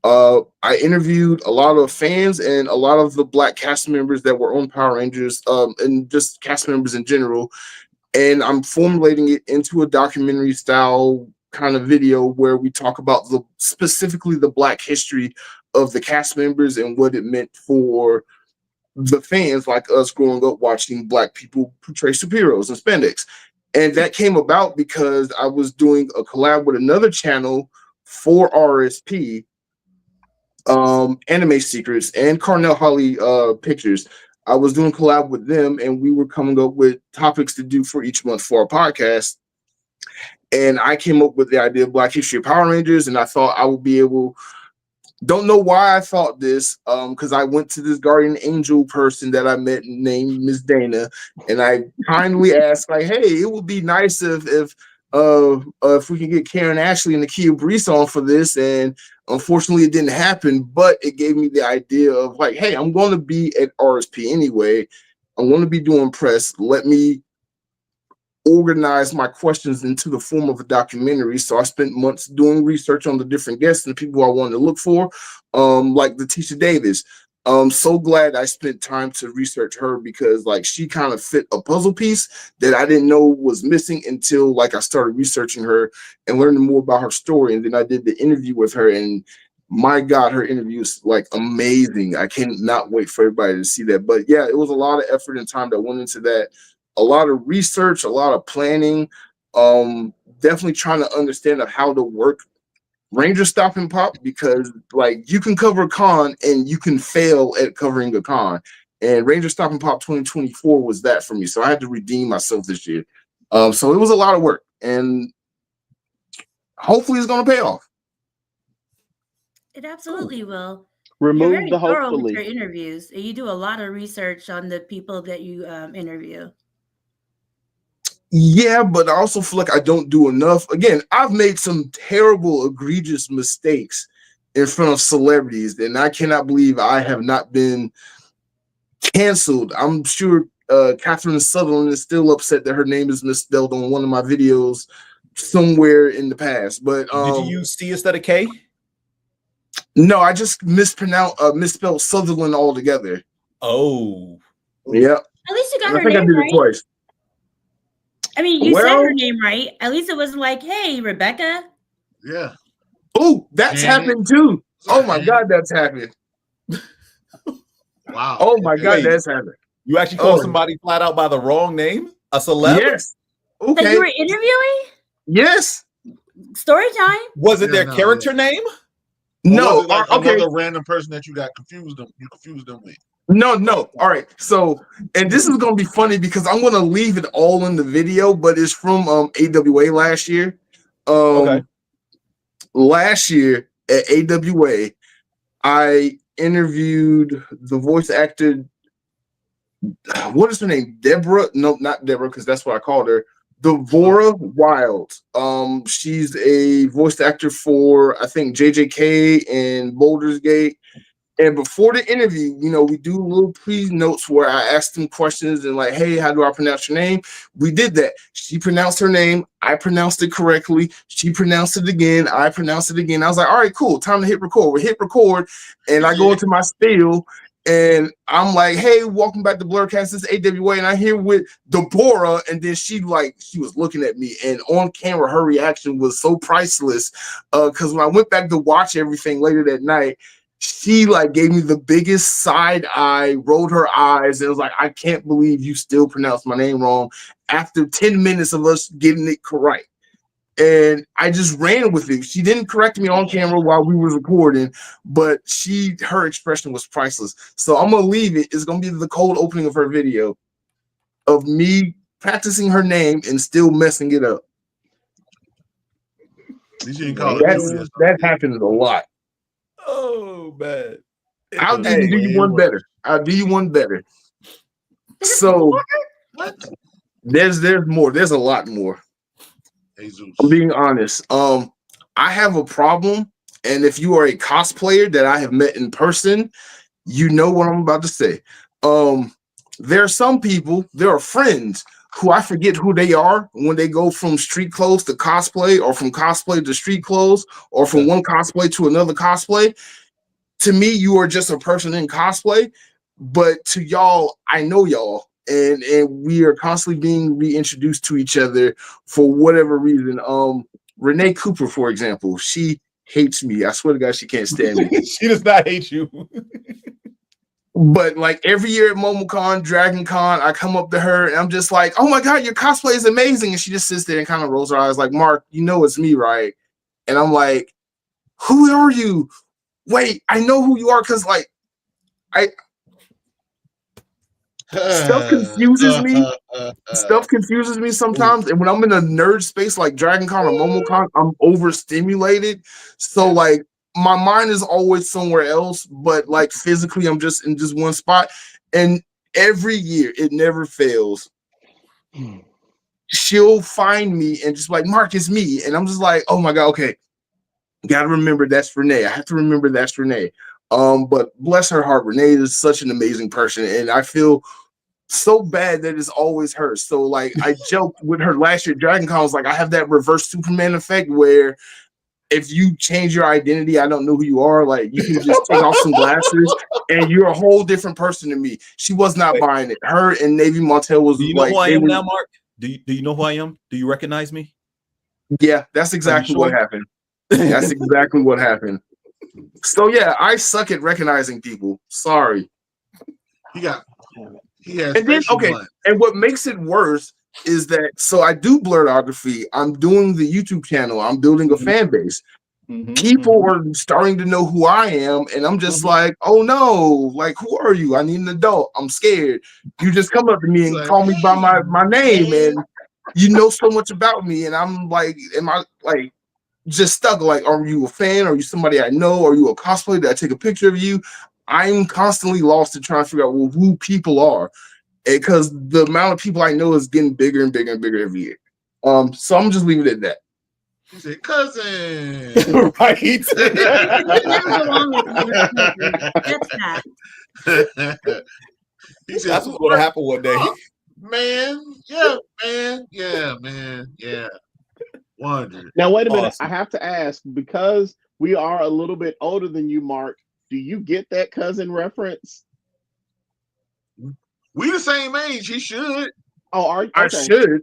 I interviewed a lot of fans and a lot of the Black cast members that were on Power Rangers, and just cast members in general. And I'm formulating it into a documentary style kind of video where we talk about specifically the Black history of the cast members and what it meant for the fans like us growing up watching Black people portray superheroes and spandex. And that came about because I was doing a collab with another channel for RSP, Anime Secrets and Carnell Holly Pictures. I was doing collab with them and we were coming up with topics to do for each month for our podcast. And I came up with the idea of Black History of Power Rangers, and I thought I would be able, don't know why I thought this, because I went to this guardian angel person that I met named Miss Dana, and I kindly asked, like, hey, it would be nice if we can get Karen Ashley and Nakia Brees on for this. And unfortunately it didn't happen, but it gave me the idea of like, hey, I'm going to be at RSP anyway. I'm going to be doing press. Let me organize my questions into the form of a documentary. So I spent months doing research on the different guests and people I wanted to look for, like Letitia Davis. So glad I spent time to research her because like she kind of fit a puzzle piece that I didn't know was missing until like I started researching her and learning more about her story. And then I did the interview with her, and my God, her interview is like amazing. I cannot wait for everybody to see that. But yeah, it was a lot of effort and time that went into that. A lot of research, a lot of planning, definitely trying to understand how to work Ranger Stop and Pop, because like you can cover a con and you can fail at covering a con. And Ranger Stop and Pop 2024 was that for me. So I had to redeem myself this year. So it was a lot of work, and hopefully it's going to pay off. It absolutely will. Remove You're very the thorough with hopefully. your interviews. You do a lot of research on the people that you interview. Yeah, but I also feel like I don't do enough. Again, I've made some terrible, egregious mistakes in front of celebrities, and I cannot believe I have not been canceled. I'm sure Catherine Sutherland is still upset that her name is misspelled on one of my videos somewhere in the past. But did you use C instead of K? No, I just misspelled Sutherland altogether. Oh, yeah. At least you got I her think I name did right. it twice. I mean, you said Well- her name right. At least it wasn't like, hey, Rebecca. Yeah. Oh, that's Janet. happened too. Oh my God, that's happened. Wow. Oh my God, Wait. that's happened. you actually called Oh. somebody flat out by the wrong name? A celeb? Yes. That Okay. you were interviewing? Yes. Story time. Was it Yeah, their no, character name? No, was it like okay. another random person that you confused them with? No. All right. So, and this is gonna be funny because I'm gonna leave it all in the video, but it's from AWA last year. Okay. Last year at AWA, I interviewed the voice actor. What is her name? Deborah? No, not Deborah, because that's what I called her. Devora Wild. She's a voice actor for I think JJK and Boulder's Gate. And before the interview, we do little pre-notes where I ask them questions and like, hey, how do I pronounce your name? We did that. She pronounced her name. I pronounced it correctly. She pronounced it again. I pronounced it again. I was like, all right, cool. Time to hit record. We hit record. And I go into my spiel and I'm like, hey, welcome back to Blerdkast. This is AWA. And I hear with Deborah. And then she was looking at me. And on camera, her reaction was so priceless. Because when I went back to watch everything later that night, she gave me the biggest side eye, rolled her eyes, and was like, I can't believe you still pronounced my name wrong after 10 minutes of us getting it correct. And I just ran with it. She didn't correct me on camera while we were recording, but her expression was priceless. So I'm gonna leave it. It's gonna be the cold opening of her video of me practicing her name and still messing it up. That happens a lot. Oh man. I'll even do you one better. I'll do you one better. So there's more. There's a lot more. Jesus. I'm being honest. I have a problem, and if you are a cosplayer that I have met in person, you know what I'm about to say. There are some people, there are friends who I forget who they are when they go from street clothes to cosplay, or from cosplay to street clothes, or from one cosplay to another cosplay. To me, you are just a person in cosplay, but to y'all, I know y'all, and we are constantly being reintroduced to each other for whatever reason. Renee Cooper, for example, she hates me. I swear to God, she can't stand me. She does not hate you. But every year at MomoCon, Dragon Con, I come up to her and I'm just like, oh my God, your cosplay is amazing. And she just sits there and kind of rolls her eyes like, Mark, you know it's me, right? And I'm like, who are you? Wait, I know who you are, because stuff confuses me. Stuff confuses me sometimes. And when I'm in a nerd space like Dragon Con or MomoCon, I'm overstimulated. So my mind is always somewhere else, but physically I'm just in just one spot. And every year it never fails. She'll find me and just Mark, it's me. And I'm just like, oh my God, okay. Gotta remember that's Renee. I have to remember that's Renee. But bless her heart, Renee is such an amazing person, and I feel so bad that it's always her. So I joked with her last year at Dragon Con, I was like, I have that reverse Superman effect where if you change your identity, I don't know who you are. You can just take off some glasses and you're a whole different person to me. She was not buying it. Her and Navy Montel was. Do you know who I am now, Mark? Do you know who I am? Do you recognize me? Yeah, that's exactly what happened. That's exactly what happened. So yeah, I suck at recognizing people. Sorry. He has and then and what makes it worse is that I do blerdography. I'm doing the YouTube channel. I'm building a fan base. People are starting to know who I am, and I'm just like, oh no, who are you? I need an adult. I'm scared. You just come up to me and call me by my name, and you know so much about me, and I'm like, am I just stuck? Are you a fan? Are you somebody I know? Are you a cosplayer? Did I take a picture of you? I'm constantly lost in trying to figure out who people are, because the amount of people I know is getting bigger and bigger and bigger every year. So I'm just leaving it at that. He said, cousin. Right. You never go wrong with that's that. He said, that's what's going to happen one day. Man. 100. Now, wait a minute. I have to ask, because we are a little bit older than you, Mark, do you get that cousin reference? We the same age. He should. Oh, are you? Okay. I should.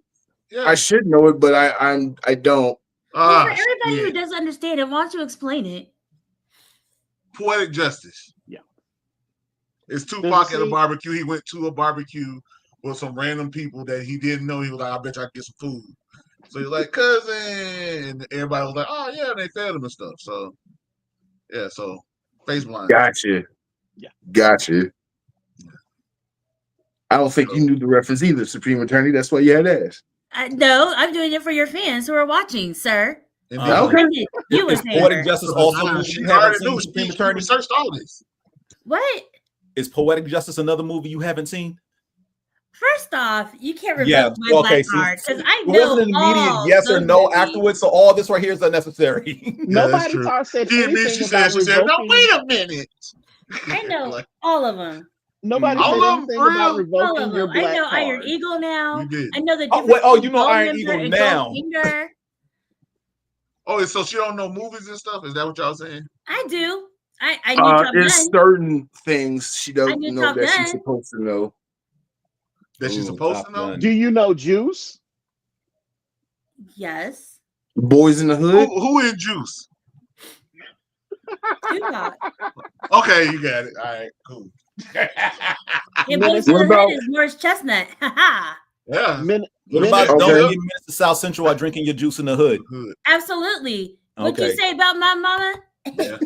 Yeah. I should know it, but I don't. Well, for everybody who doesn't understand it, why don't you explain it? Poetic justice. Yeah. It's Tupac at a barbecue. He went to a barbecue with some random people that he didn't know. He was like, I bet I can get some food. So he's like, cousin. And everybody was like, oh, yeah, they fed him and stuff. So Yeah, so face blind. Gotcha. Yeah. Gotcha. I don't think you knew the reference either, Supreme Attorney. That's why you had to ask. No, I'm doing it for your fans who are watching, sir. Indeed. Okay. I did you a Is Poetic favor. Justice also a movie She you haven't already seen, knew. Supreme She Attorney? researched all this. What? Is Poetic Justice another movie you haven't seen? First off, you can't revoke Yeah. my Okay. black card because I It know wasn't an immediate all yes or those no movies. afterwards, so all this right here is unnecessary. Yeah, that's Nobody true. said She admits, anything she about said, no, revoking. wait a minute. I know Like, all of them. Nobody All said of 'em, anything for about real? All revoking of your them. I black know Iron card. Eagle now. You did. I know the Oh, difference wait, between you know Iron Goldmember Eagle and now. Goldfinger. Oh, so she don't know movies and stuff? Is that what y'all saying? I do. I knew Top There's Gun. certain things she I doesn't knew know Top that she's Gun. supposed to know. That she's Ooh, supposed Top to know? Gun. Do you know Juice? Yes. Boys in the Hood. Who in Juice? Tupac. Okay, you got it. All right, cool. And Boys Minister- in the What about- Hood is Morris Chestnut. Ha Yeah. What about Okay. don't you minutes to South Central while drinking your juice in the hood? Good. Absolutely. What'd Okay. you say about my mama? Yeah.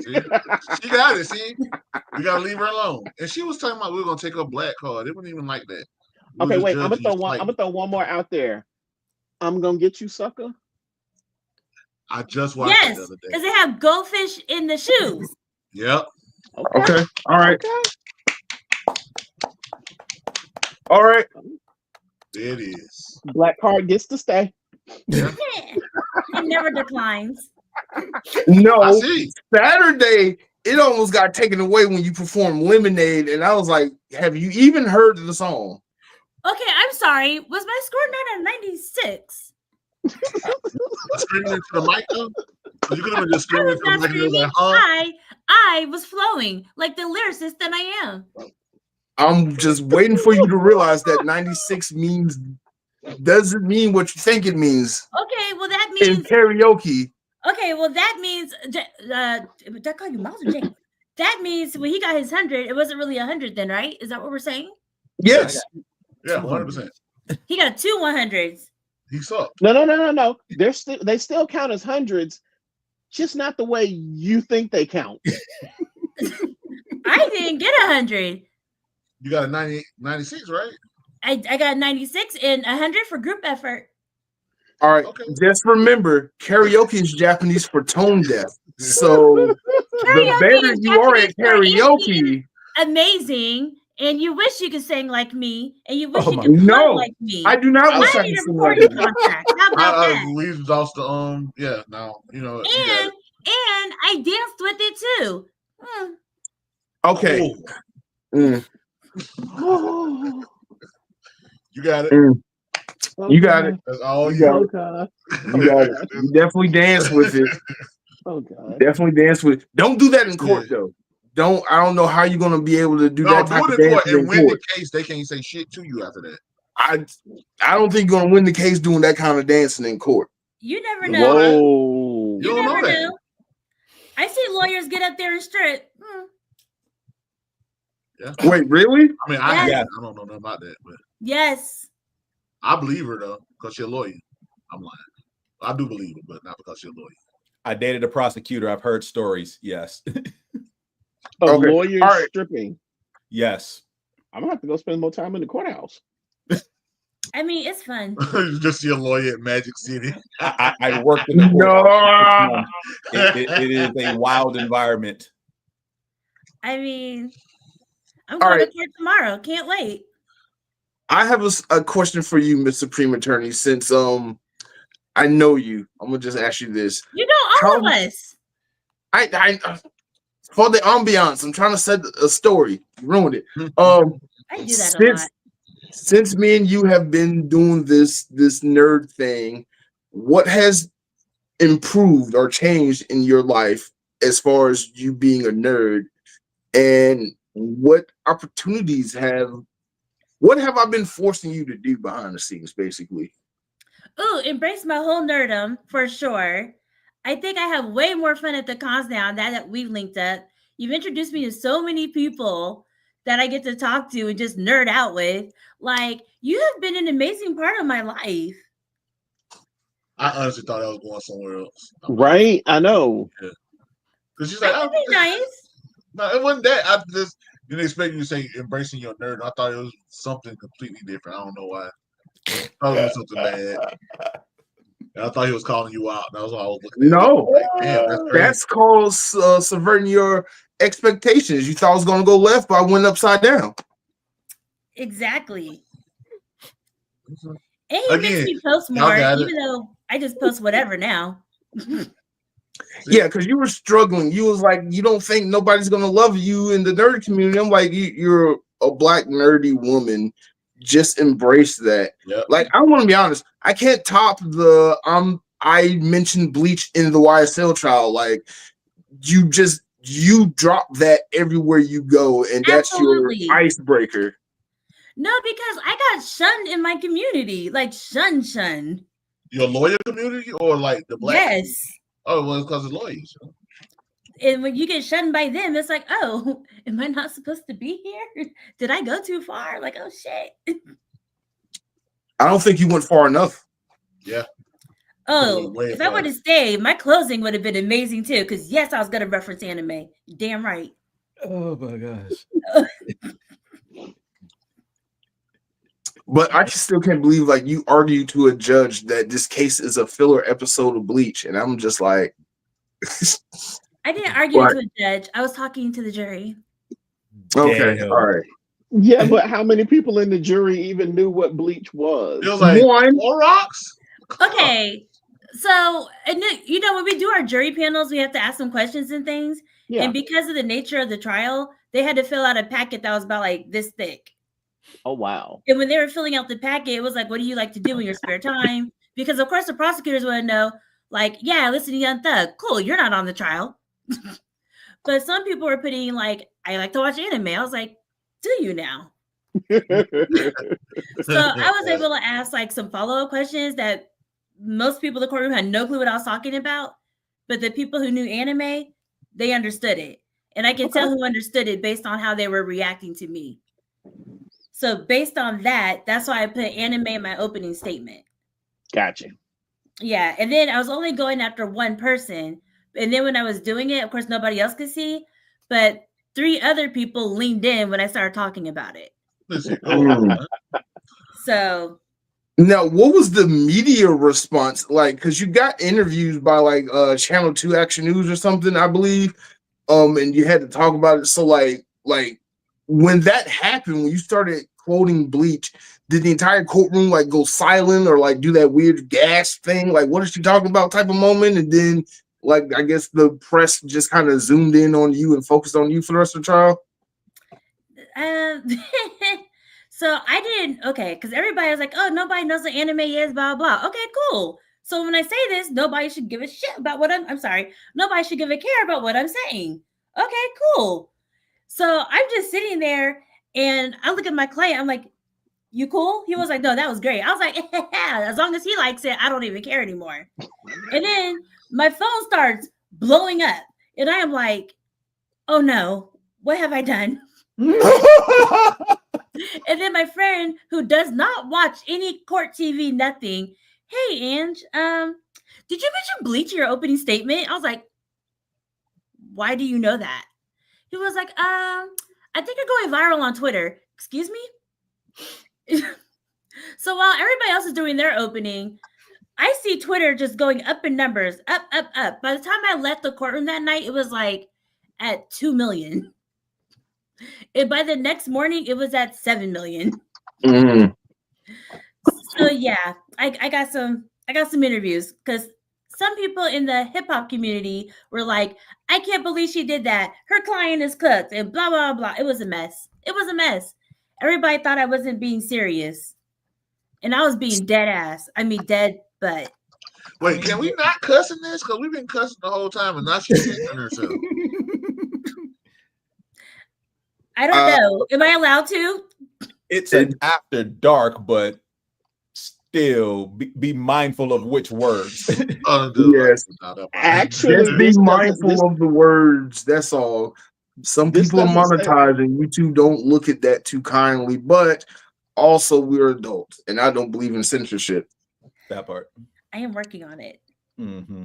See? She got it. See, we gotta leave her alone. And she was talking about we were gonna take her black card. It wasn't even like that. We Okay, was wait. I'm judging gonna slightly. throw one more out there. I'm gonna get you, sucker. I just watched it Yes, the other because day. they have goldfish in the shoes. Yep. Okay. All right. Okay. All right. It is. Black card gets to stay. Yeah. It never declines. I No, see. Saturday, it almost got taken away when you performed Lemonade. And I was like, have you even heard the song? Okay, I'm sorry. Was my score not a 96? Screaming into the mic though? You could have been just I screaming was into the not mic and it was screaming. like, huh? I was flowing like the lyricist that I am. I'm just waiting for you to realize that 96 doesn't mean what you think it means Okay, well that in means karaoke. okay, well that means did I call you Miles or James? That means when he got his 100, it wasn't really 100 then, right? Is that what we're saying? Yes. Yeah, 100%. He got 2 100s. He sucked. No. They still count as hundreds, just not the way you think they count. I didn't get 100. You got a 96, right? I got 96 and 100 for group effort. All right. Okay. Just remember, karaoke is Japanese for tone deaf. So the Karaoke better is you are at Japanese for karaoke, amazing, and you wish you could sing like me, and you wish Oh you my- could flow No, like me. I do not wish I I need could a sing like recording that. contract. How about that? We lost the yeah, now you know you got And it. I danced with it too. Okay. Oh, Mm, you got it. mm. You got it. That's all You you. got Oh it. God. You got it. You definitely dance with it. Oh God. Definitely dance with it. Don't do that in court though. I don't know how you're gonna be able to do No, that do type it of in court dancing in and win court. the case. They can't say shit to you after that. I don't think you're gonna win the case doing that kind of dancing in court. You never know. Whoa. You You don't never know that. know. I see lawyers get up there and strip. Yeah. Wait, really? I mean, Yes. I don't know nothing about that, but Yes. I believe her though because she's a lawyer. I'm lying. I do believe her, but not because she's a lawyer. I dated a prosecutor. I've heard stories. Yes. Of Okay. lawyers All right. stripping. Yes. I'm gonna have to go spend more time in the courthouse. I mean, it's fun. You just see a lawyer at Magic City. I worked in the court. No. It is a wild environment. I mean, I'm All going right. to court tomorrow. Can't wait. I have a question for you, Mr. Supreme Attorney. Since I know you, I'm gonna just ask you this. You know all How- of us. I for the ambiance, I'm trying to set a story. You ruined it. I do that a lot. Since me and you have been doing this nerd thing, what has improved or changed in your life as far as you being a nerd, and what opportunities what have I been forcing you to do behind the scenes, basically? Ooh, embrace my whole nerdum for sure. I think I have way more fun at the cons now that we've linked up. You've introduced me to so many people that I get to talk to and just nerd out with. Like, you have been an amazing part of my life. I honestly thought I was going somewhere else. Right? I know. Because she's like, I can be nice. No, it wasn't that. I just didn't expect you to say embracing your nerd. I thought it was something completely different. I don't know why. I thought it was something bad. And I thought he was calling you out. That was all I was looking at. No, Like, damn, that's crazy. that's called subverting your expectations. You thought it was going to go left, but I went upside down. Exactly. And he makes Again, me post y'all more, got it. even though I just post whatever now. Yeah, because you were struggling. You was like, you don't think nobody's going to love you in the nerd community. I'm like, you're a black nerdy woman. Just embrace that. Yep. Like, I want to be honest. I can't top the I mentioned Bleach in the YSL trial. Like, you drop that everywhere you go, and that's Absolutely. your icebreaker. No, because I got shunned in my community, like shunned. Your lawyer community or like the black? Yes. Oh, well, because of lawyers. And when you get shunned by them, it's like, oh, am I not supposed to be here? Did I go too far? Like, oh shit. I don't think you went far enough. Yeah. Oh, Way if I far. would have stayed, my closing would have been amazing too. Because yes, I was gonna reference anime. Damn right. Oh my gosh. But I still can't believe, like, you argue to a judge that this case is a filler episode of Bleach, and I'm just like, I didn't argue What? to a judge. I was talking to the jury. okay, Damn. all right. Yeah, but how many people in the jury even knew what Bleach was? It was like One. 4 rocks. Okay, so and you know when we do our jury panels, we have to ask them questions and things. Yeah. And because of the nature of the trial, they had to fill out a packet that was about like this thick. Oh wow. And when they were filling out the packet, it was like, what do you like to do in your spare time? Because of course the prosecutors want to know, like, yeah, listen to Young Thug. Cool, you're not on the trial. But some people were putting like, I like to watch anime. I was like, do you now? So I was able to ask like some follow-up questions that most people in the courtroom had no clue what I was talking about. But the people who knew anime, they understood it. And I can tell who understood it based on how they were reacting to me. So based on that, that's why I put anime in my opening statement. Gotcha. Yeah. And then I was only going after one person. And then when I was doing it, of course, nobody else could see. But 3 other people leaned in when I started talking about it. So Now, what was the media response like? Because you got interviews by like Channel 2 Action News or something, I believe. And you had to talk about it. So like when that happened, when you started quoting Bleach, did the entire courtroom like go silent or like do that weird gasp thing? Like, what is she talking about type of moment? And then like I guess the press just kind of zoomed in on you and focused on you for the rest of the trial. So I didn't, okay, because everybody was like, oh, nobody knows what anime is, blah, blah. Okay, cool. So when I say this, nobody should give a shit about what I'm sorry, nobody should give a care about what I'm saying. Okay, cool. So I'm just sitting there and I look at my client, I'm like, you cool? He was like, no, that was great. I was like, yeah, as long as he likes it, I don't even care anymore. And then my phone starts blowing up and I am like, oh no, what have I done? And then my friend who does not watch any court TV, nothing. Hey, Ange, did you mention Bleach in your opening statement? I was like, why do you know that? He was like, I think you're going viral on Twitter. Excuse me? So while everybody else is doing their opening, I see Twitter just going up in numbers, up, up, up. By the time I left the courtroom that night, it was like at 2 million. And by the next morning, it was at 7 million. Mm. So yeah, I got some interviews because some people in the hip hop community were like, I can't believe she did that. Her client is cooked and blah, blah, blah. It was a mess. It was a mess. Everybody thought I wasn't being serious. And I was being dead ass. I mean, dead butt. Wait, can we not cuss in this? Because we've been cussing the whole time and now she's censoring herself. I don't know. Am I allowed to? It's an after dark, but still be mindful of which words. Yes. Actually, Just be mindful of the words. That's all. Some people are monetizing. YouTube don't look at that too kindly, but also we're adults, and I don't believe in censorship. That part. I am working on it. Mm-hmm.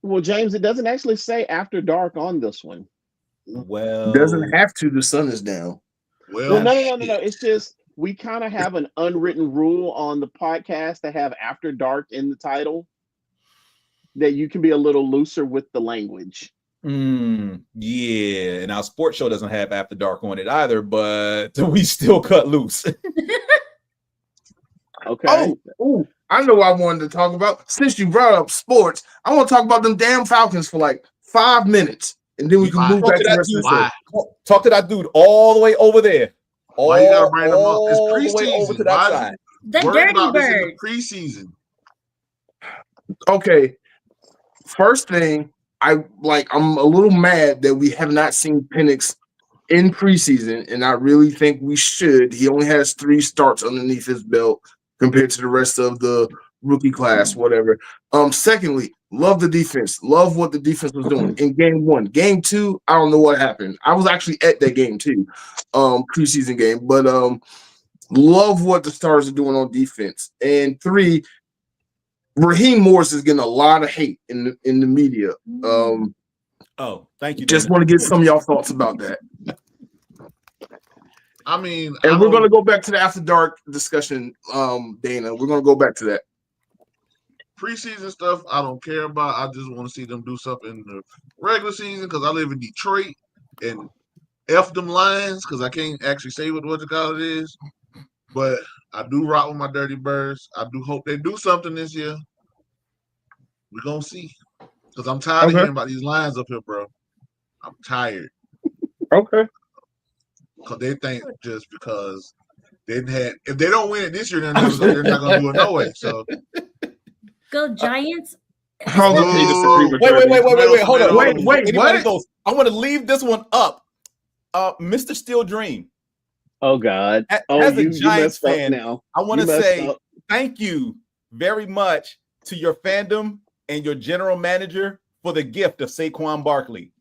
Well, James, it doesn't actually say after dark on this one. Well, Doesn't have to. The sun is down. Well, no. shit. It's just we kind of have an unwritten rule on the podcast to have after dark in the title, that you can be a little looser with the language. Yeah, and our sports show doesn't have after dark on it either, but we still cut loose. Okay. Oh, I know what I wanted to talk about. Since you brought up sports, I want to talk about them damn Falcons for like 5 minutes, and then we can move Talk back to to the that rest of dude. the show. Talk to that dude all the way over there. Why you gotta bring them up? It's All the way over preseason. to that Why side. The worry Dirty about this in the Bird. preseason? Okay, first thing, I'm a little mad that we have not seen Penix in preseason, and I really think we should. He only has 3 starts underneath his belt compared to the rest of the rookie class, whatever. Secondly, love the defense. Love what the defense was doing in game 1. Game 2, I don't know what happened. I was actually at that game too, preseason game, but love what the Stars are doing on defense. And 3, Raheem Morris is getting a lot of hate in the media. Oh, thank you. Just Dana. want to get some of y'all thoughts about that. I mean, And we're going to go back to the after dark discussion, Dana. We're going to go back to that. preseason stuff I don't care about. I just want to see them do something in the regular season because I live in Detroit and F them Lions because I can't actually say what the call it is. But I do rock with my Dirty Birds. I do hope they do something this year. We're going to see. Because I'm tired of hearing about these Lions up here, bro. I'm tired. Okay. Because they think just because they didn't have, if they don't win it this year, they're not going to do it no way. So Go Giants. Wait. Hold on. Wait, Anybody goes, I want to leave this one up. Mr. Steel Dream. Oh God. As a you Giants messed up fan, now. I want to You messed say up. thank you very much to your fandom and your general manager for the gift of Saquon Barkley.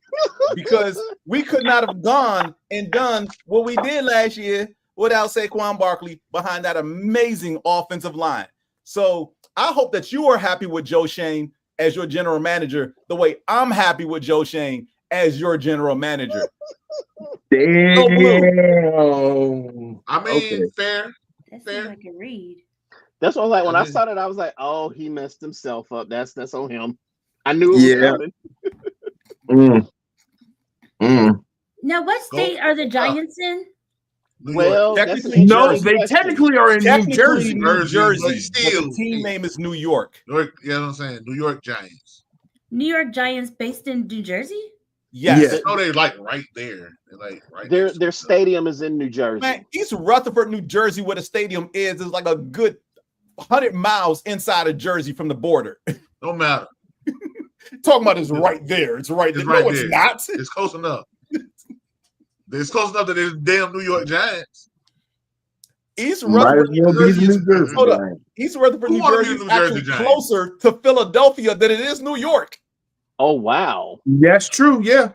Because we could not have gone and done what we did last year without Saquon Barkley behind that amazing offensive line. So I hope that you are happy with Joe Shane as your general manager, the way I'm happy with Joe Shane as your general manager. Damn. I mean, fair. That seems like a read. That's what I was like. When I saw that, I was like, "Oh, he messed himself up. That's on him." I knew it was coming. Now, what state are the Giants in? Well, no, they technically are in New Jersey. New Jersey, but still, the team name is New York. You know what I'm saying? New York Giants. New York Giants based in New Jersey? Yes. Yeah. Oh, they're like right there. They're like right their stadium is in New Jersey. Man, East Rutherford, New Jersey, where the stadium is like a good 100 miles inside of Jersey from the border. Don't matter. Talking about it's right there. It's right there. Right no, there. it's not. It's close enough. It's close enough that they're damn New York Giants. East Rutherford, New Jersey. Hold up. East Rutherford, New Jersey is actually closer to Philadelphia than it is New York. Oh, wow. That's true, yeah.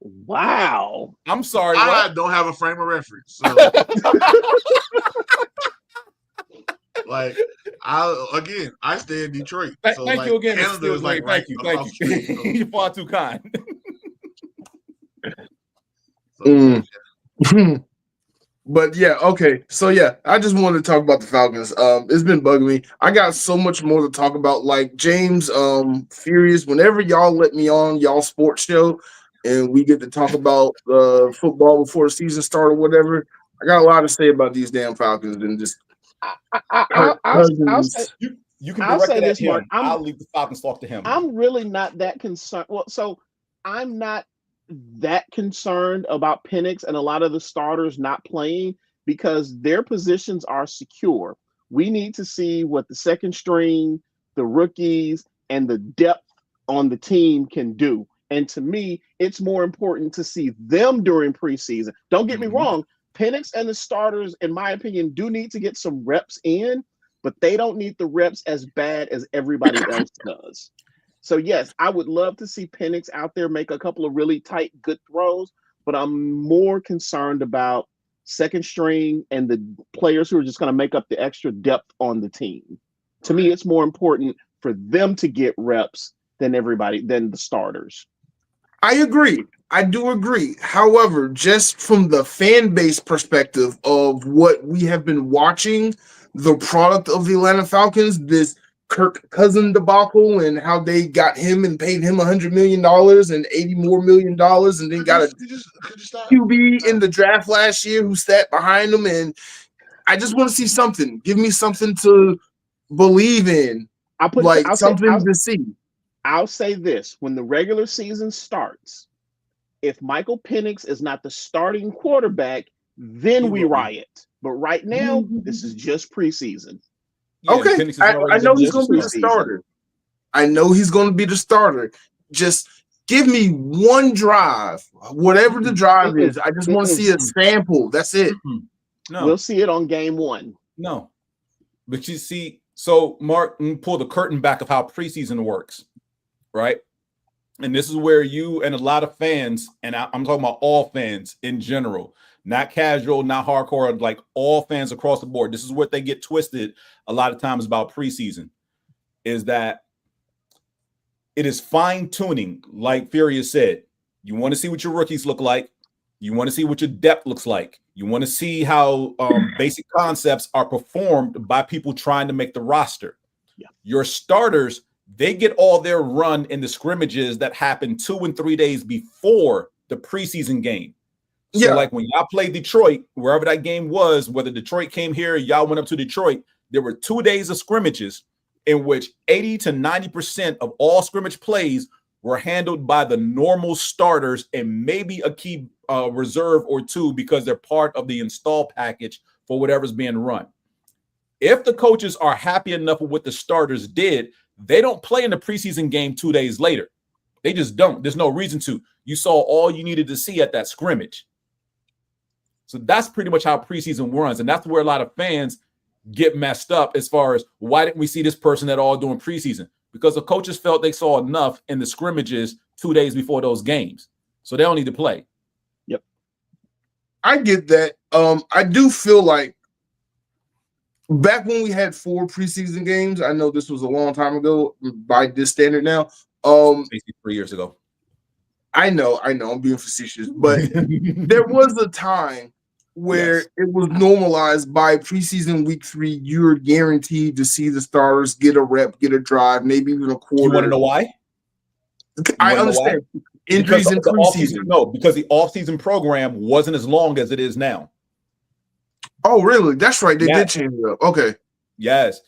Wow. I'm sorry. I don't have a frame of reference. So. Like, I stay in Detroit. So thank you again, Canada is like thank you. So. You're far too kind. But yeah, okay. So yeah, I just wanted to talk about the Falcons. It's been bugging me. I got so much more to talk about. Like James, Furious, whenever y'all let me on y'all sports show and we get to talk about football before the season start or whatever, I got a lot to say about these damn Falcons and just I'll say, you can I'll direct say it at this, him. Mark. I'll leave the Falcons talk to him. I'm really not that concerned. Well, so I'm not that concerned about Penix and a lot of the starters not playing because their positions are secure. We need to see what the second string, the rookies, and the depth on the team can do. And to me, it's more important to see them during preseason. Don't get me wrong. Penix and the starters, in my opinion, do need to get some reps in, but they don't need the reps as bad as everybody else does. So, yes, I would love to see Penix out there make a couple of really tight, good throws, but I'm more concerned about second string and the players who are just going to make up the extra depth on the team. To me, it's more important for them to get reps than the starters. I agree. I do agree. However, just from the fan base perspective of what we have been watching, the product of the Atlanta Falcons, this Kirk Cousin debacle, and how they got him and paid him $100 million and $80 more million, and then got a QB in the draft last year who sat behind him. And I just want to see something. Give me something to believe in, something to see. I'll say this: when the regular season starts, if Michael Penix is not the starting quarterback, then we riot. But right now, this is just preseason. Yeah, okay, I know he's going to be the starter. I know he's going to be the starter. Just give me one drive, whatever the drive is. I just want to see a sample. That's it. No, we'll see it on game one. No, but you see, so Mark, pull the curtain back of how preseason works, right? And this is where you and a lot of fans, and I'm talking about all fans in general, not casual, not hardcore, like all fans across the board. This is what they get twisted a lot of times about preseason, is that it is fine tuning. Like Furious said, you want to see what your rookies look like. You want to see what your depth looks like. You want to see how basic concepts are performed by people trying to make the roster. Yeah. Your starters, they get all their run in the scrimmages that happen 2 and 3 days before the preseason game. So like when y'all played Detroit, wherever that game was, whether Detroit came here, y'all went up to Detroit, there were 2 days of scrimmages in which 80 to 90% of all scrimmage plays were handled by the normal starters and maybe a key reserve or two because they're part of the install package for whatever's being run. If the coaches are happy enough with what the starters did, they don't play in the preseason game 2 days later. They just don't. There's no reason to. You saw all you needed to see at that scrimmage. So that's pretty much how preseason runs. And that's where a lot of fans get messed up as far as why didn't we see this person at all during preseason? Because the coaches felt they saw enough in the scrimmages 2 days before those games. So they don't need to play. Yep. I get that. I do feel like back when we had 4 preseason games, I know this was a long time ago by this standard now. 3 years ago. I know, I'm being facetious, but there was a time where it was normalized by preseason week 3, you're guaranteed to see the starters get a rep, get a drive, maybe even a quarter. You want to know why? I understand. Injuries in preseason. No, because the offseason program wasn't as long as it is now. Oh, really? That's right. They did change it up. Okay. Yes.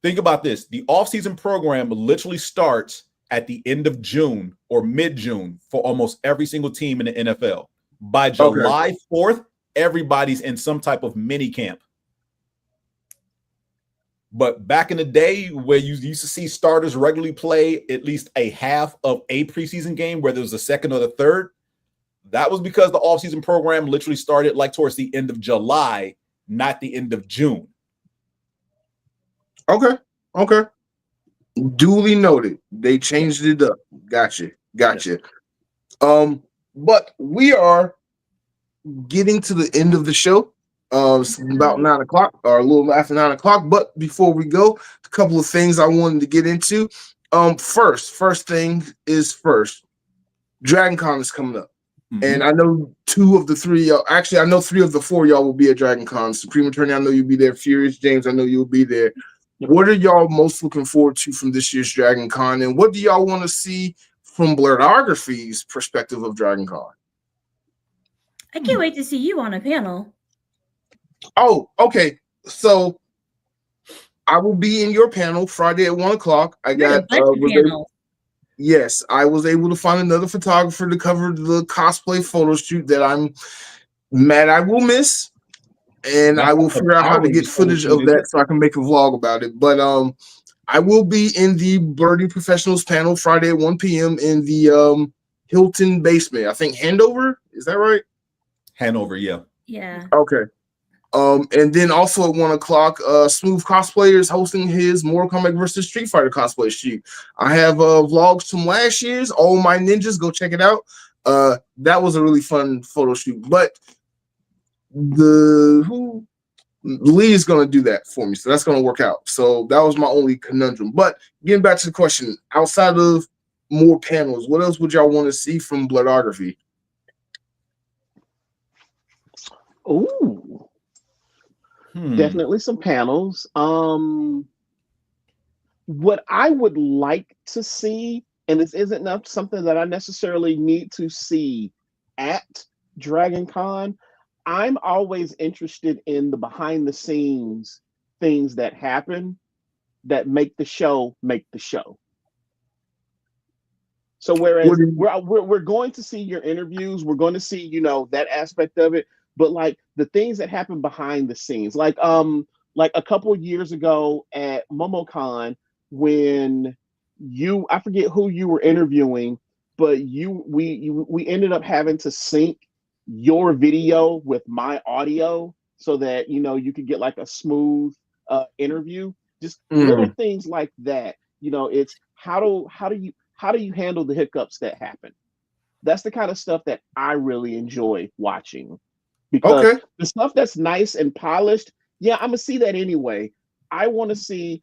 Think about this. The offseason program literally starts at the end of June or mid-June for almost every single team in the NFL. By July 4th, everybody's in some type of mini camp. But back in the day where you used to see starters regularly play at least a half of a preseason game, whether it was the second or the third, that was because the offseason program literally started like towards the end of July, not the end of June. Okay. Duly noted. They changed it up. Gotcha. But we are getting to the end of the show. It's about 9 o'clock or a little after 9 o'clock. But before we go, a couple of things I wanted to get into. First thing is first. DragonCon is coming up. Mm-hmm. And I know 2 of the 3 y'all, actually I know 3 of the 4 y'all will be at DragonCon. Supreme Attorney, I know you'll be there. Furious James, I know you'll be there. What are y'all most looking forward to from this year's DragonCon? And what do y'all want to see from Blerdography's perspective of DragonCon? I can't wait to see you on a panel. Oh, okay. So I will be in your panel Friday at 1 o'clock. I got yes, I was able to find another photographer to cover the cosplay photo shoot that I'm mad I will miss. And I will figure out how to get footage of that so I can make a vlog about it. But I will be in the Birdie Professionals panel Friday at 1 p.m. in the Hilton basement. I think Handover. Is that right? Hanover, yeah. Yeah. Okay. And then also at 1 o'clock, Smooth Cosplayer is hosting his Mortal Kombat versus Street Fighter cosplay shoot. I have vlogs from last year's, All My Ninjas. Go check it out. That was a really fun photo shoot. But Lee is going to do that for me, so that's going to work out. So that was my only conundrum. But getting back to the question, outside of more panels? What else would y'all want to see from Blerdography? Ooh, definitely some panels. What I would like to see, and this isn't enough something that I necessarily need to see at Dragon Con, I'm always interested in the behind the scenes things that happen that make the show make the show. So whereas we're going to see your interviews, we're going to see, you know, that aspect of it, but like the things that happen behind the scenes, like a couple of years ago at MomoCon, when I forget who you were interviewing, but we ended up having to sync your video with my audio so that, you know, you could get like a smooth interview. Just little things like that. You know, it's how do you handle the hiccups that happen? That's the kind of stuff that I really enjoy watching, because the stuff that's nice and polished, yeah, I'm gonna see that anyway. I want to see,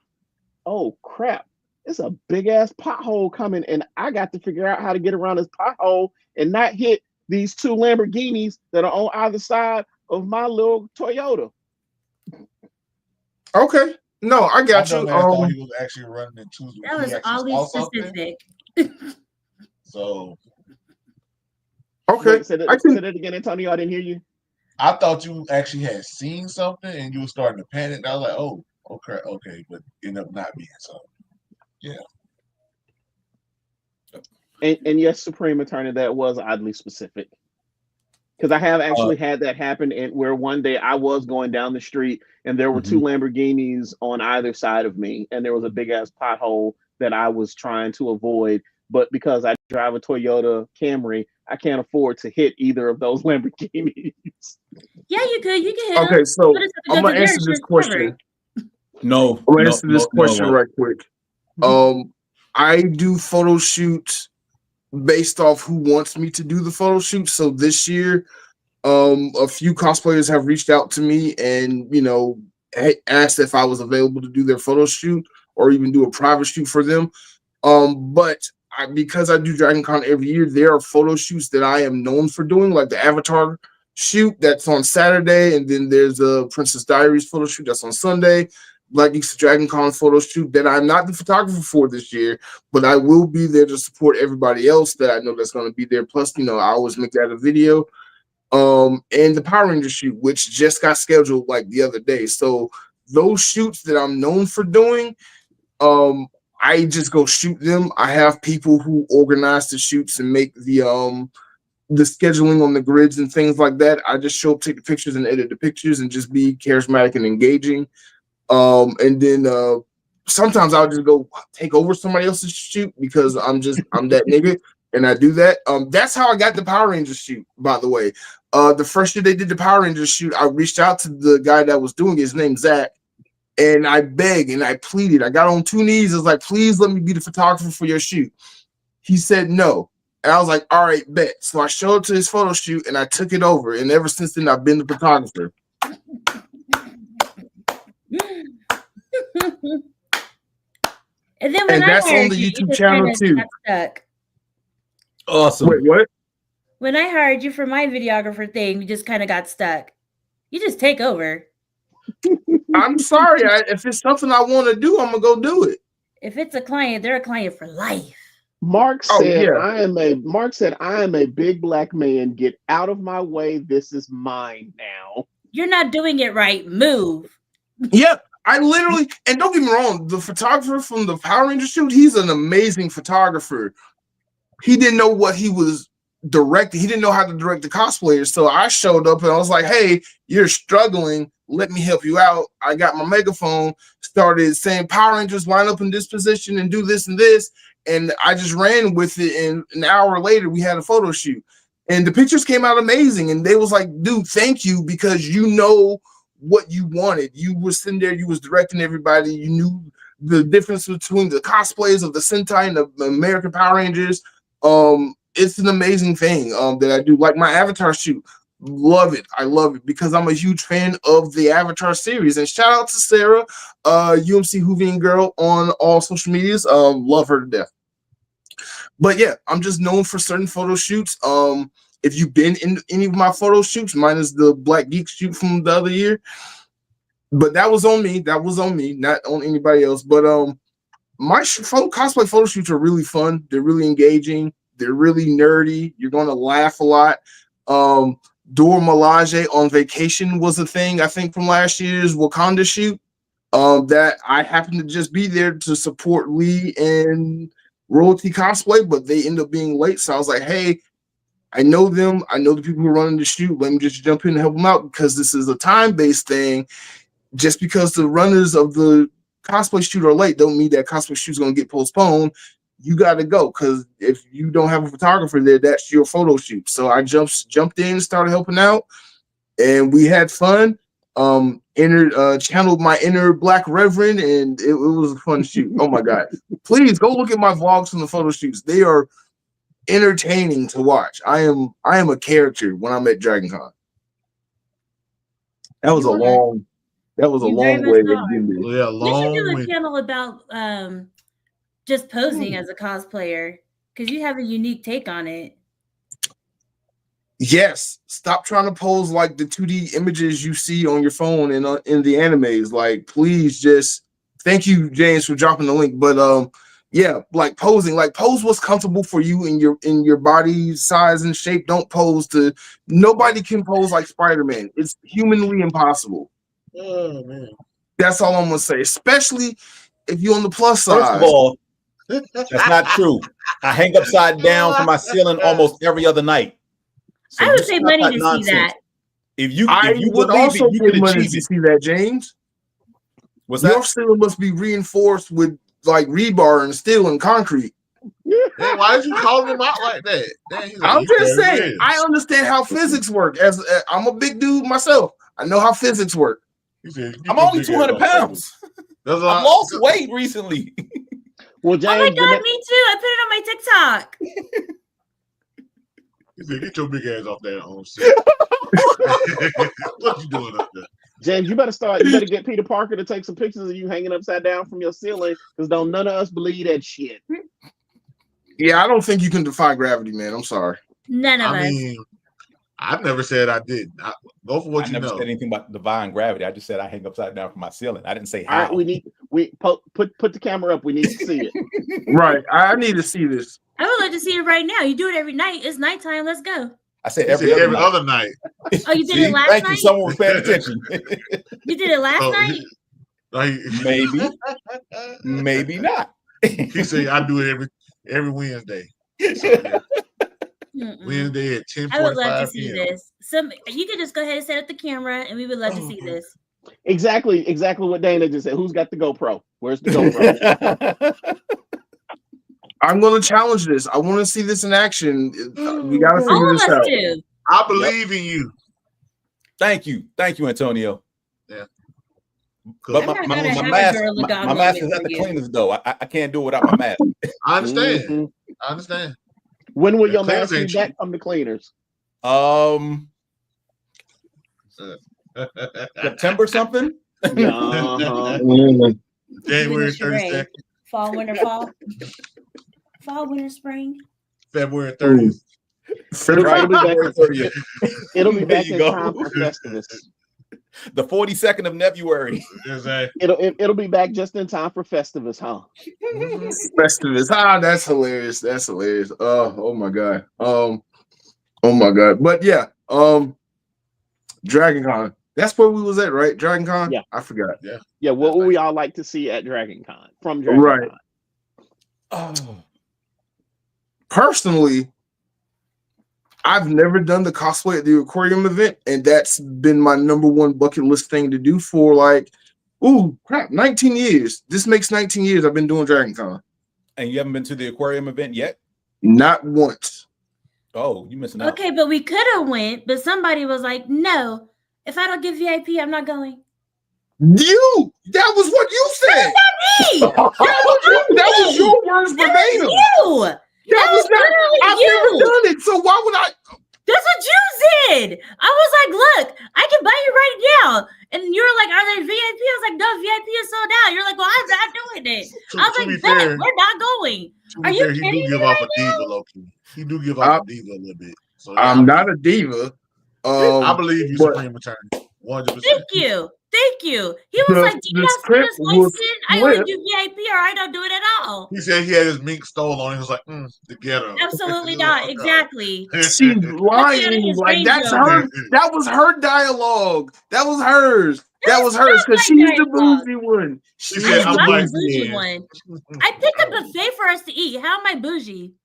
oh crap, it's a big ass pothole coming, and I got to figure out how to get around this pothole and not hit these two Lamborghinis that are on either side of my little Toyota. Okay. No, I got you. I thought he was actually running into. That was oddly specific. So. Okay. Wait, say that again, Antonio. I didn't hear you. I thought you actually had seen something and you were starting to panic. I was like, oh, okay, but ended up not being so. Yeah. And yes, Supreme Attorney, that was oddly specific. Because I have actually had that happen, where one day I was going down the street and there were two Lamborghinis on either side of me, and there was a big ass pothole that I was trying to avoid. But because I drive a Toyota Camry, I can't afford to hit either of those Lamborghinis. Yeah, you could. You can hit Okay, them. so I'm gonna answer this question. No, I'm gonna answer this question right quick. I do photo shoots based off who wants me to do the photo shoot. So this year, a few cosplayers have reached out to me and, you know, asked if I was available to do their photo shoot or even do a private shoot for them. But because I do Dragon Con every year, there are photo shoots that I am known for doing, like the Avatar shoot that's on Saturday, and then there's a Princess Diaries photo shoot that's on Sunday. Black Geeks Dragon Con photo shoot that I'm not the photographer for this year, but I will be there to support everybody else that I know that's going to be there. Plus, you know, I always make that a video. And the Power Ranger shoot, which just got scheduled like the other day. So those shoots that I'm known for doing, I just go shoot them. I have people who organize the shoots and make the scheduling on the grids and things like that. I just show up, take the pictures, and edit the pictures, and just be charismatic and engaging. And then sometimes I'll just go take over somebody else's shoot because I'm that nigga, and I do that. That's how I got the Power Rangers shoot, by the way. The first year they did the Power Rangers shoot, I reached out to the guy that was doing it. His name's Zach. And I begged and I pleaded. I got on two knees. I was like, please let me be the photographer for your shoot. He said no. And I was like, all right, bet. So I showed up to his photo shoot and I took it over. And ever since then, I've been the photographer. And then when that's on the YouTube channel too. Stuck. Awesome. Wait, what? When I hired you for my videographer thing, we just kind of got stuck. You just take over. I'm sorry. If it's something I want to do, I'm gonna go do it. If it's a client, they're a client for life. Mark said, I am a big black man. Get out of my way. This is mine now. You're not doing it right. Move. Yep. I literally, and don't get me wrong, the photographer from the Power Ranger shoot, he's an amazing photographer. He didn't know what he was directing. He didn't know how to direct the cosplayers. So I showed up and I was like, hey, you're struggling. Let me help you out. I got my megaphone, started saying Power Rangers line up in this position and do this and this. And I just ran with it. And an hour later, we had a photo shoot. And the pictures came out amazing. And they was like, dude, thank you, because you know what you wanted. You were sitting there, you was directing everybody. You knew the difference between the cosplays of the Sentai and the American Power Rangers. It's an amazing thing that I do. Like my Avatar shoot. Love it. I love it because I'm a huge fan of the Avatar series. And shout out to Sarah, UMC Hoovian Girl on all social medias. Love her to death. But yeah, I'm just known for certain photo shoots. If you've been in any of my photo shoots, minus the Black Geek shoot from the other year, but that was on me. That was on me, not on anybody else. But my cosplay photo shoots are really fun. They're really engaging. They're really nerdy. You're gonna laugh a lot. Dora Milaje on vacation was a thing, I think, from last year's Wakanda shoot. That I happened to just be there to support Lee and Royalty Cosplay, but they end up being late. So I was like, hey, I know them. I know the people who are running the shoot. Let me just jump in and help them out because this is a time-based thing. Just because the runners of the cosplay shoot are late don't mean that cosplay shoot is going to get postponed. You got to go because if you don't have a photographer there, that's your photo shoot. So I jumped in, started helping out, and we had fun. Channeled my inner Black Reverend, and it was a fun shoot. Oh my god! Please go look at my vlogs from the photo shoots. They are entertaining to watch. I am a character when I'm at DragonCon. That was a long way of getting there. Yeah, We should do a way. channel about just posing as a cosplayer because you have a unique take on it. Yes, stop trying to pose like the 2D images you see on your phone and in the animes. Like, please, just thank you, James, for dropping the link. But yeah, like posing, like pose what's comfortable for you in your body size and shape. Don't pose to. Nobody can pose like Spider-Man. It's humanly impossible. Oh man, that's all I'm gonna say. Especially if you're on the plus side. First of all, that's not true. I hang upside down from my ceiling almost every other night. So I would pay money to see that. If you would also pay money to see that, James. What's your that? ceiling must be reinforced with like rebar and steel and concrete. Hey, why did you call him out like that? Dang, I'm just saying. I understand how physics work. As I'm a big dude myself, I know how physics work. I'm only 200 pounds. I've lost weight recently. Well, James, oh my god, me too. I put it on my TikTok. He said, "Get your big ass off there on set." What you doing up there? James, you better get Peter Parker to take some pictures of you hanging upside down from your ceiling, because don't none of us believe that shit. Yeah, I don't think you can defy gravity, man. I'm sorry. None of us. Mean, I've never said I did. Go for what you know. I never said anything about divine gravity. I just said I hang upside down from my ceiling. I didn't say how. All right, put the camera up. We need to see it. Right, I need to see this. I would like to see it right now. You do it every night. It's nighttime. Let's go. I said every other night. Oh, you did it last night? Thank you. Someone was paying attention. You did it last night? Maybe. Maybe not. He said I do it every Wednesday. So, yeah. Wednesday at 10:45 I would love to see this. You could just go ahead and set up the camera, and we would love to see this. Exactly what Dana just said. Who's got the GoPro? Where's the GoPro? I'm going to challenge this. I want to see this in action. We got to figure this out. Do. I believe in you. Thank you, Antonio. Yeah. But my mask is at the cleaners, though. I can't do it without my mask. I understand. Mm-hmm. I understand. When will your mask be back from the cleaners? September something. January 32nd. Fall, winter, fall. Fall, winter, spring. February 30th. It'll be back in time for Festivus. The 42nd of February. It'll be back just in time for Festivus, huh? Festivus. That's hilarious. That's hilarious. Oh my god. Oh my god. But yeah, DragonCon. That's where we was at, right? DragonCon? Yeah. I forgot. Yeah, what would we all like to see at DragonCon from DragonCon? Right. Oh. Personally, I've never done the cosplay at the aquarium event, and that's been my number one bucket list thing to do for 19 years. This makes 19 years I've been doing DragonCon. And you haven't been to the aquarium event yet? Not once. Oh, you missing out. Okay, but we could have went, but somebody was like, no, if I don't get VIP, I'm not going. That was what you said. That was your words verbatim. You. I've never done it, so why would I? That's what you said. I was like, look, I can buy you right now. And you were like, are there VIP? I was like, no, VIP is sold out. You're like, well, I'm not doing it. I was like, bet, we're not going. Are you kidding me? He do give off a diva, low-key. He do give off a diva a little bit. So yeah, I'm not a diva. I believe you, Supreme Attorney. 100%. Thank you. He was like, do you have students licensed? I only do VIP or I don't do it at all. He said he had his mink stole on. He was like, the ghetto. Absolutely not. Exactly. She's lying. Like that's her. That was her dialogue. That was hers. That was hers because she's the bougie one. She said, I'm the bougie one. I picked a buffet for us to eat. How am I bougie?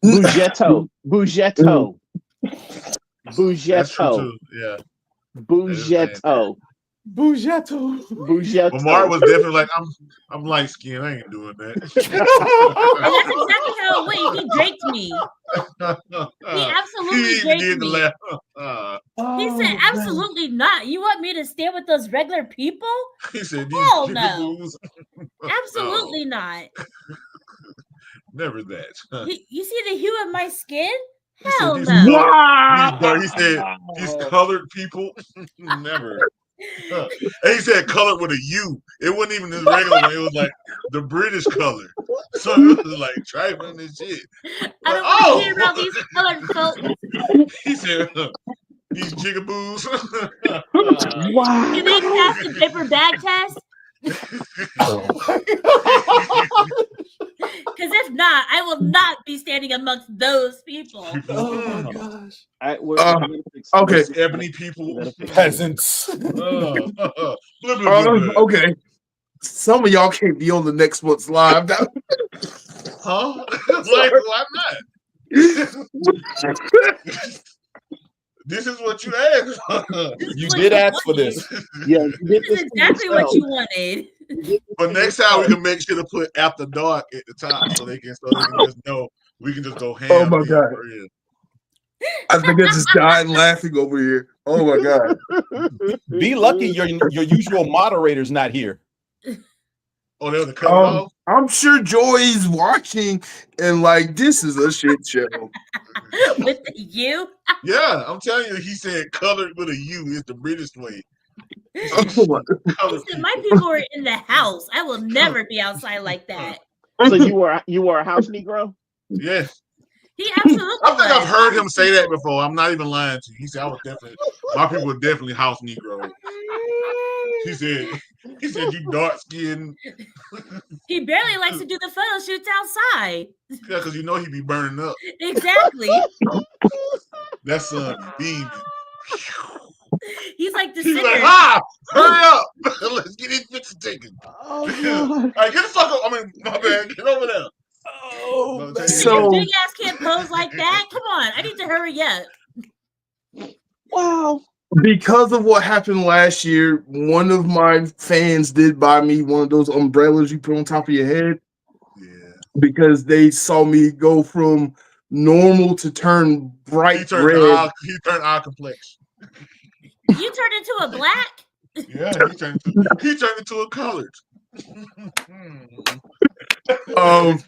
Bougetto. Bougetto. Bougetto. Yeah. Bougetto. But Mark was definitely like, I'm light skinned. I ain't doing that. And that's exactly how it went. He draped me. He absolutely draped me. He said, absolutely not. You want me to stand with those regular people? He said, hell no. Absolutely not. Never that. You see the hue of my skin? Hell no. Wow. He said, these colored people, never. And he said colored with a U. It wasn't even the regular one. It was like the British color. So it was like trifling and shit. I don't want to hear about these colored folks. He said, these jigaboos. Wow. Can they pass the paper bag test? Because if not, I will not be standing amongst those people. Oh my gosh. Okay. Ebony people. Peasants. Okay. Some of y'all can't be on the next month's live. Huh? Like, why not? This is what you asked. You did ask for this. Yeah, this is exactly what you wanted. But next time we can make sure to put after dark at the top so they can just know we can just go ham. Oh my god! I think I just died laughing over here. Oh my god! Be lucky your usual moderator's not here. Oh, they were the cut off? I'm sure Joy's watching and like this is a shit show. With the U? Yeah, I'm telling you, he said colored with a U is the British way. He said, my people are in the house. I will never be outside like that. So you were a house Negro? Yes. He absolutely I think I've heard him say that before. I'm not even lying to you. He said my people were definitely house Negro. He said you dark skinned. He barely likes to do the photo shoots outside. Yeah, because he be burning up. Exactly. That sun beaming. He's like the He's singer. like, hurry up. Let's get this picture taken. Oh, all right, get the fuck up. I mean, my bad. Get over there. Oh, so big ass can't pose like that. Come on, I need to hurry up. Wow. Because of what happened last year, one of my fans did buy me one of those umbrellas you put on top of your head. Yeah. Because they saw me go from normal to turn bright red. He turned our complexion. You turned into a black? Yeah, he turned into a colored. Oh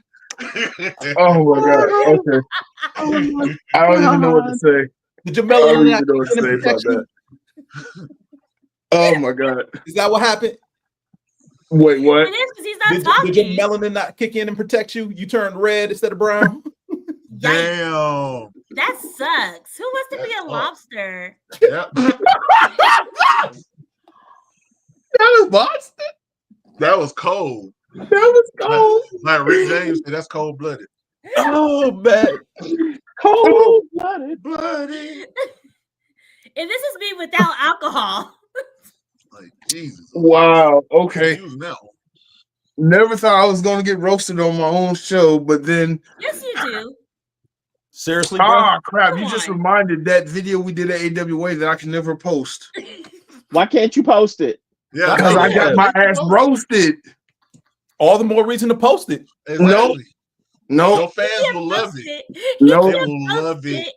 my god. Okay. I don't even know what to say. Did your melanin not know what to say about that? Oh my god. Is that what happened? Wait, what? It is because he's not talking. Did your melanin not kick in and protect you? You turned red instead of brown? Damn. That sucks. Who wants to be a lobster? Yep. That was Boston? That was cold. That was cold. Like Rick James said, that's cold blooded. Oh man. Cold blooded. And this is me without alcohol. Like Jesus. Wow. Okay. Never thought I was gonna get roasted on my own show, but then yes, you do. Seriously, bro? Ah, crap! You just reminded that video we did at AWA that I can never post. Why can't you post it? Yeah, because I got my ass roasted. All the more reason to post it. Exactly. No. Your fans will love it. No, they will love it.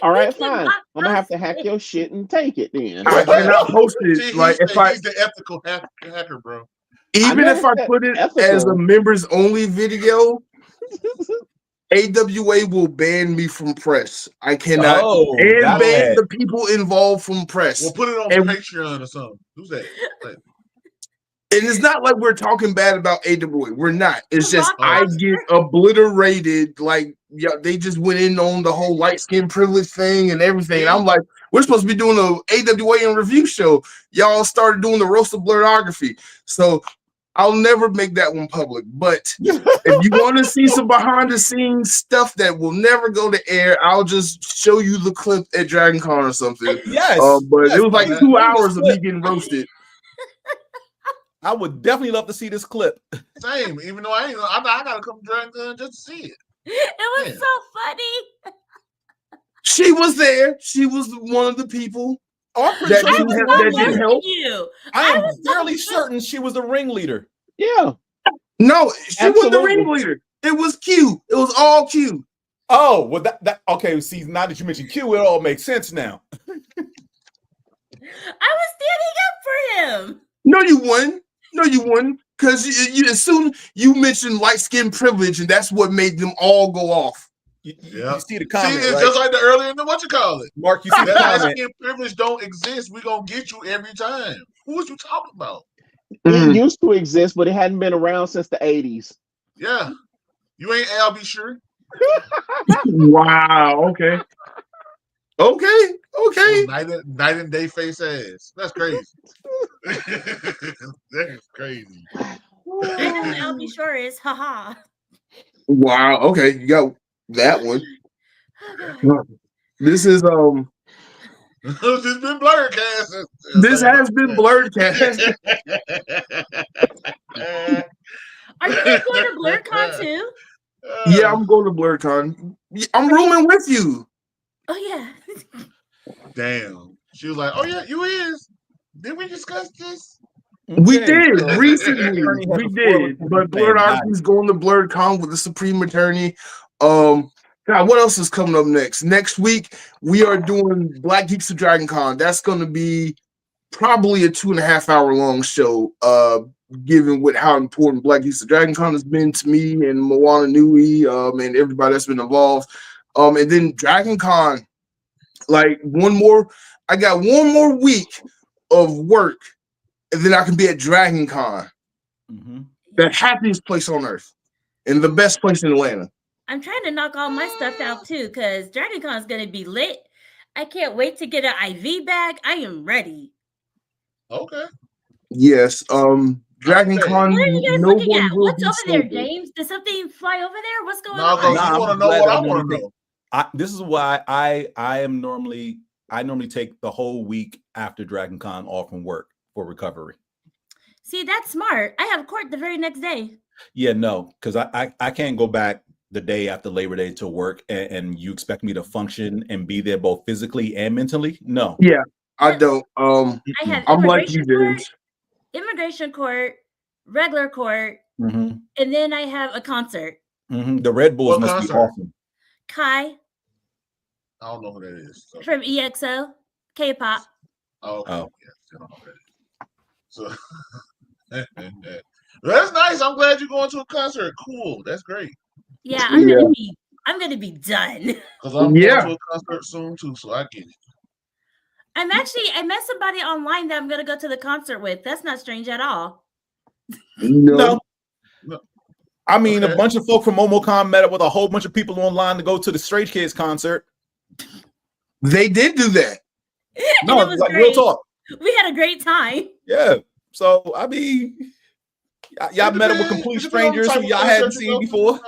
All right, fine. I'm gonna have to hack your shit and take it then. I cannot post it. Like if he's the ethical hacker, bro. Even if I put it as a members only video, AWA will ban me from press. I cannot, Oh, and that's ban bad. the people involved from press. We'll put it on And- Patreon or something. Who's that? Like, And it's not like we're talking bad about AWA. We're not. It's just Rock I monster. get obliterated. Like, yeah, they just went in on the whole light skin privilege thing and everything. And I'm like, we're supposed to be doing a AWA and review show. Y'all started doing the roast of blerdography. So I'll never make that one public. But if you want to see some behind the scenes stuff that will never go to air, I'll just show you the clip at Dragon Con or something. Yes. But yes, it was like please 2 bring this hours of me clip. getting roasted. I would definitely love to see this clip. same. Even though I gotta come to Dragon Con just to see it. It was Yeah. so funny. She was there. She was one of the people Oh, I'm pretty that sure she didn't was have, the that ringleader. didn't help. You. I am was so fairly pissed. certain she was the ringleader. Yeah. No, she was the Absolutely. ringleader. It was Q. It was all Q. Oh, well, that okay. See, now that you mentioned Q, it all makes sense now. I was standing up for him. No, you wouldn't. No, you wouldn't. Because you as soon you mentioned light skin privilege, and that's what made them all go off. You Yeah. see the See, comment, it's right? just like the earlier in the what you call it. Mark, you see the That light comment. skin privilege don't exist. We gonna get you every time. Who was you talking about? It used to exist, but it hadn't been around since the 80s. Yeah, you ain't Al. Be sure. Wow. Okay. Okay. Okay. Night and day face ass. That's crazy. That's crazy. I know who Al B. Shore is. Haha. Wow. Okay. You got that one. This is This has been Blerdkast. This has been Blerdkast. Are you guys going to Blerdkon too? Yeah, I'm going to BlerdCon. I'm rooming with you. Oh yeah. Damn. She was like, "Oh yeah, you is." Did we discuss this? We Okay, did so recently. attorney has We a spoiler did. for But the fan. Blerdography's going to BlerdCon with the Supreme Attorney. God, what else is coming up next? Next week we are doing Black Geeks of Dragon Con. That's going to be probably a 2.5 hour long show. Given with how important Black Geeks of Dragon Con has been to me and Moana Nui, and everybody that's been involved. And then Dragon Con, like I got one more week of work, and then I can be at Dragon Con, the happiest place on earth, and the best place in Atlanta. I'm trying to knock all my stuff out too, because Dragon Con is gonna be lit. I can't wait to get an IV bag. I am ready. Okay. Yes, Dragon Con. What are you guys No looking one at? will What's be over there, sober. James? Did something fly over there? What's going No, on? you I'm want to know glad what that I I'm want gonna to know. This is why I normally take the whole week after Dragon Con off from work for recovery. See, that's smart. I have court the very next day. Yeah, no, because I can't go back the day after Labor Day to work and you expect me to function and be there both physically and mentally? No. Yeah, I don't. I have I'm like you, James. immigration court, regular court, Mm-hmm. and then I have a concert. Mm-hmm. The Red Bulls What must concert? be awesome. Kai I don't know who that is. So. from EXO, K-pop. Oh, okay. Oh. Yes, I don't know who that is. So that's nice. I'm glad you're going to a concert. Cool. That's great. Yeah, I'm gonna be done. Because I'm going to a concert soon too, so I get it. I met somebody online that I'm gonna go to the concert with. That's not strange at all. No. I mean, Okay. a bunch of folk from MomoCon met up with a whole bunch of people online to go to the Stray Kids concert. They did do that. No, it was like great. real talk. We had a great time. Yeah. So I mean, y'all met up with complete strangers who y'all hadn't seen before.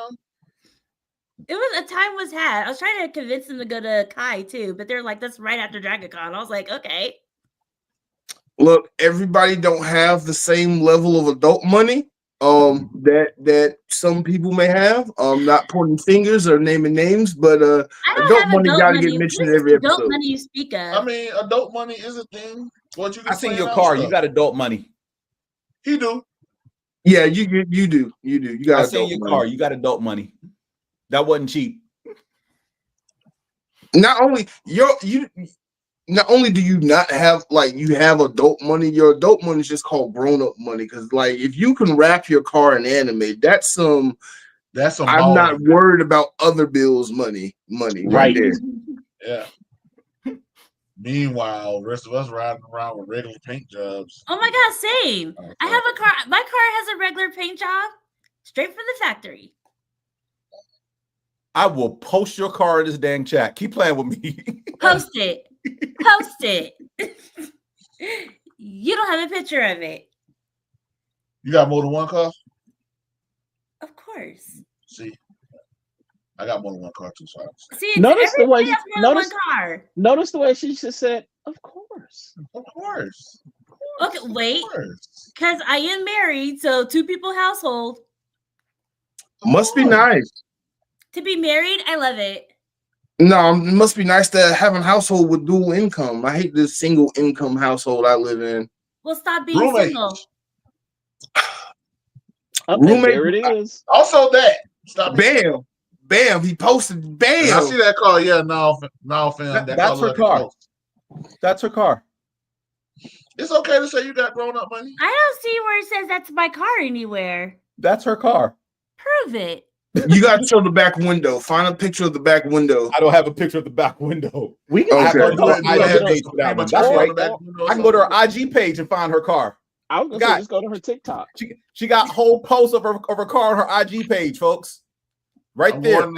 It was a time was had. I was trying to convince them to go to Kai too, but they're like, that's right after Dragon Con. I was like, okay. Look, everybody don't have the same level of adult money that some people may have. Not pointing fingers or naming names, but I don't adult have money adult gotta money. get mentioned This in every is adult episode. money you speak of. I mean, adult money is a thing. What you I seen your car. You got adult money. He do. Yeah, you do. You got I adult seen your money. car. You got adult money. That wasn't cheap. Not only not only do you not have you have adult money, your adult money is just called grown-up money. Because if you can wrap your car in anime, that's some That's some I'm not balling. worried about other bills' money right Right. there. Yeah. Meanwhile, the rest of us riding around with regular paint jobs. Oh my God, same. I have a car. My car has a regular paint job, straight from the factory. I will post your car in this dang chat. Keep playing with me. Post it. Post it. You don't have a picture of it. You got more than one car? Of course. See, I got more than one car too. So See, Notice the way everybody has more than one car. Notice the way she just said, "Of course." of course. Okay, wait. Of course. Because I am married, so 2-people household. Must be nice. To be married, I love it. No, it must be nice to have a household with dual income. I hate this single income household I live in. Well, stop being Roommate. single. Okay, Roommate- there it is. Also that. Stop. Bam. Bam. He posted And bam. I see that car. Yeah, no, fam. That's her car. That's her car. It's okay to say you got grown up money. I don't see where it says that's my car anywhere. That's her car. Prove it. You got to show the back window. Find a picture of the back window. I don't have a picture of the back window. We can Okay. I can go to her Do it. IG page for that one. That's right. I can go to her IG page and find her car. I was gonna say, just go to her TikTok. She got whole posts of her car on her IG page, folks. Right there.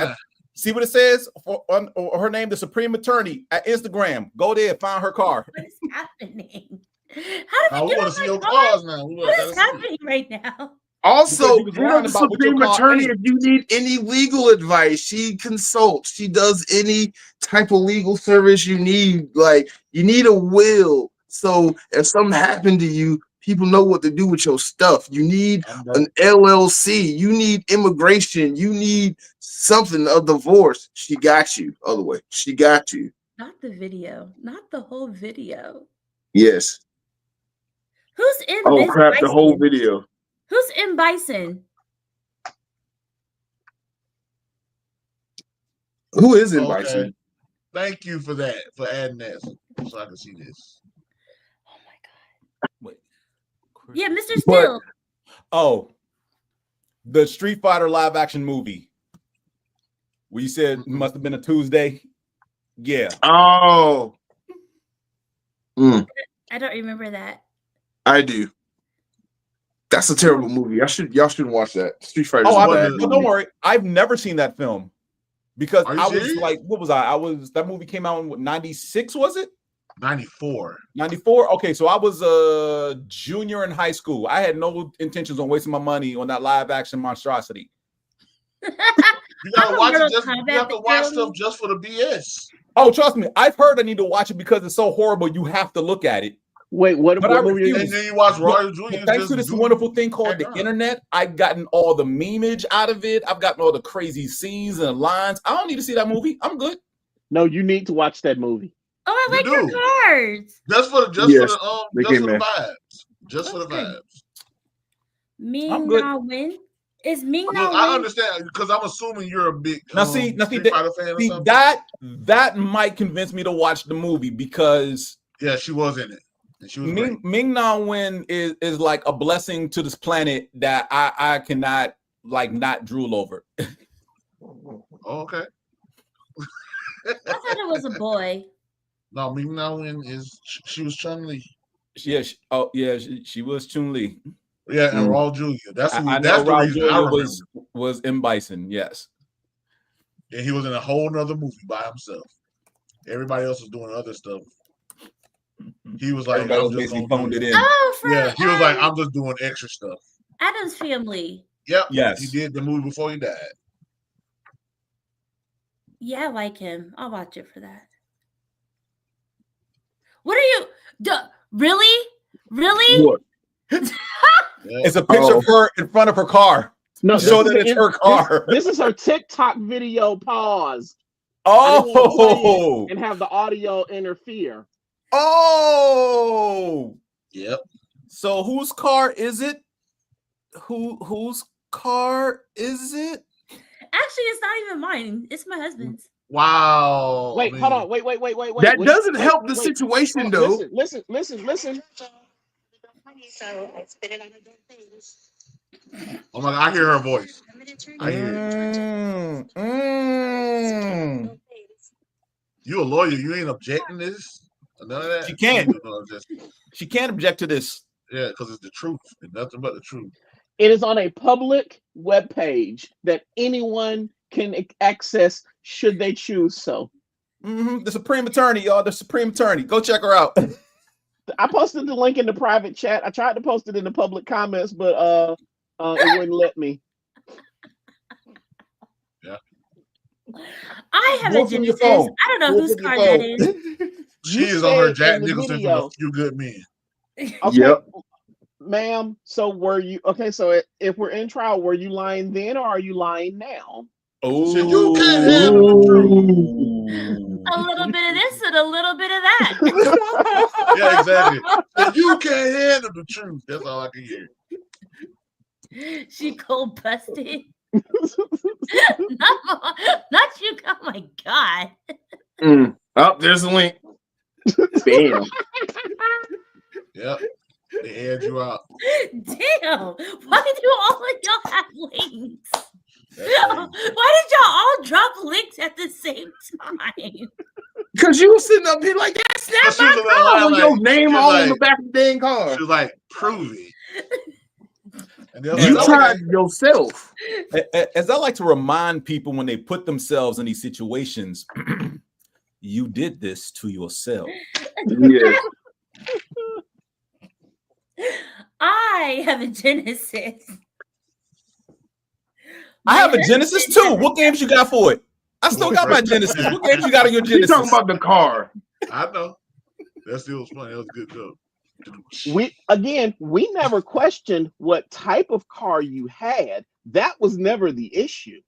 See what it says on her name, the Supreme Attorney at Instagram. Go there, find her car. What is happening? How do we We get want on to see my your car? cars now. What is happening right now? Also, Because you was you're lying the about what your Supreme car Attorney. ain't. If you need any legal advice, she consults. She does any type of legal service you need. Like, you need a will. So if something happened to you, people know what to do with your stuff. You need an LLC. You need immigration. You need something, a divorce. She got you. Other way. She got you. Not the video. Not the whole video. Yes. Who's in Oh, this crap. The Bison? whole video. Who's in Bison? Who is in Okay. Bison? Thank you for that, for adding that, so I can see this. Oh my God. Wait. Yeah, Mr. Still. Oh, the Street Fighter live action movie. We said it must have been a Tuesday. Yeah. Oh. I don't remember that. I do. That's a terrible movie. Y'all shouldn't watch that. Street Fighter. Don't worry. I've never seen that film because Are you I was serious? like, what was I? That movie came out in 96, was it? 94. 94. Okay, so I was a junior in high school. I had no intentions on wasting my money on that live action monstrosity. You gotta watch Mortal it. You have to Kombat watch film. stuff just for the BS. Oh, trust me, I've heard I need to watch it because it's so horrible. You have to look at it. Wait, what But I movie? refuse. And then you watch Royal But Junior. thanks to this wonderful thing called the internet, I've gotten all the memeage out of it. I've gotten all the crazy scenes and lines. I don't need to see that movie. I'm good. No, you need to watch that movie. Oh, I like your do. cards. Just for the vibes. Just for the vibes. Ming I'm good. Na win. Is Ming Look, Na I win? understand because I'm assuming you're a big Street Fighter fan or see something. that might convince me to watch the movie because Yeah, she was in it. And she was great. Ming Na Wen is like a blessing to this planet that I cannot not drool over. Oh, okay. I thought it was a boy. No, Ming Na Wen she was Chun-Li. Yeah, she was Chun-Li. Yeah, and Raul Jr. That's the Raul reason I remember. was in Bison, yes. And he was in a whole nother movie by himself. Everybody else was doing other stuff. He was like, Everybody I'm else just basically gonna phoned do it it. in. Oh, for Yeah, he was like, I'm just doing extra stuff. Adam's Family. Yep. Yes. He did the movie before he died. Yeah, I like him. I'll watch it for that. What are you? Really? Really? What? It's a picture of her in front of her car. No, Show that it's her car. This is her TikTok video. Pause. Oh, And have the audio interfere. oh. Yep. So whose car is it? Whose car is it? Actually, it's not even mine. It's my husband's. Wow. Wait, hold on. Wait. That doesn't help the situation, though. Listen. Oh my God, I hear her voice. You a lawyer? You ain't objecting this? None of that. She can't. Just, She can't object to this. yeah, because it's the truth. It's nothing but the truth. It is on a public webpage that anyone can access should they choose so. The Supreme Attorney, y'all. The Supreme Attorney. Go check her out. I posted the link in the private chat. I tried to post it in the public comments, but it wouldn't let me. Yeah. I have Go a from your Genesis. phone. I don't know Go whose from your card that phone. is. She You is on her said Jack in the Nicholson from video- A Few Good Men. Okay, Yep. ma'am. So were you okay? So if we're in trial, were you lying then, or are you lying now? Oh, So you can't handle the A little bit of this and a little bit of that. Yeah, exactly. So you can't handle the truth. That's all I can hear. She cold busted. not you. Oh my god. Oh, there's the link. Bam. Yep. They add you out. Damn. Why do all of y'all have links? That's crazy. Why did y'all all drop links at the same time? Because you were sitting up here like, that's But not she was my on car. line With like- your name she was all in the like- back of the dang car. She was like, prove it. And they're You like, tried okay. yourself. As I like to remind people when they put themselves in these situations, you did this to yourself. Yeah. I have a Genesis. I have a Genesis too. What games you got for it? I still got my Genesis. What games you got on your You talking Genesis? about the car. I know. That still was funny. That was a good joke. We never questioned what type of car you had. That was never the issue.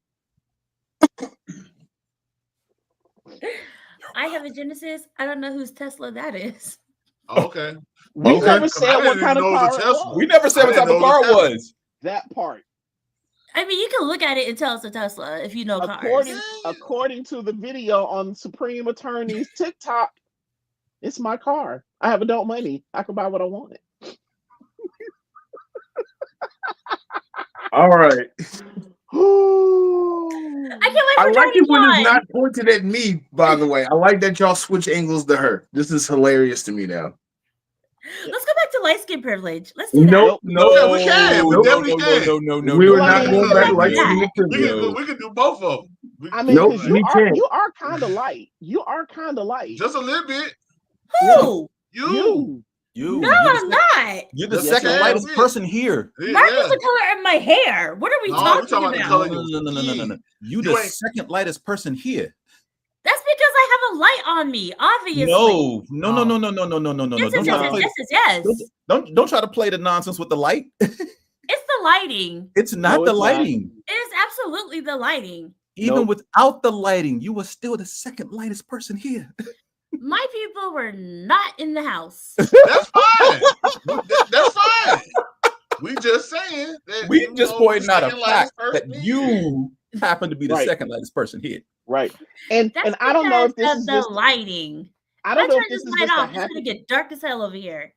I have a Genesis. I don't know whose Tesla that is. Okay. We Okay. never I said didn't what even kind of know it was car a it Tesla. was. We never said I what type didn't of know car it it was was. That part. I mean, you can look at it and tell it's a Tesla if you know cars. According to the video on Supreme Attorney's TikTok, it's my car. I have adult money. I can buy what I want. All right. I can't wait I for like it when it's 21. not pointed at me, by the way. I like that y'all switch angles to her. This is hilarious to me now. Let's go back to light skin privilege. Let's do that. Nope. Yeah, we can. We definitely can. We were no, not no, going no, back no, like no. We can do both of them. I mean, Nope, because we can't. you are kind of light. You are kind of light. Just a little bit. Who? You. No, I'm not. You're the Yes, second I am. lightest person here. Mark is the color of my hair. What are we No, talking we're talking about the about? color. No. You You the ain't- second lightest person here. That's because I have a light on me, obviously. No. Yes, Don't try to play. yes. Don't try to play the nonsense with the light. It's the lighting. It's not No, the it's not. lighting. It is absolutely the lighting. Even Nope. without the lighting, you were still the second lightest person here. My people were not in the house. That's fine. That's fine. We just saying that We you just know, pointing out a second fact lightest that person you happen to be the Right. second lightest person here. Right. And That's I don't know if this because is of just the lighting. I If I don't know turn if this this is light just a off, it's gonna get dark as hell over here.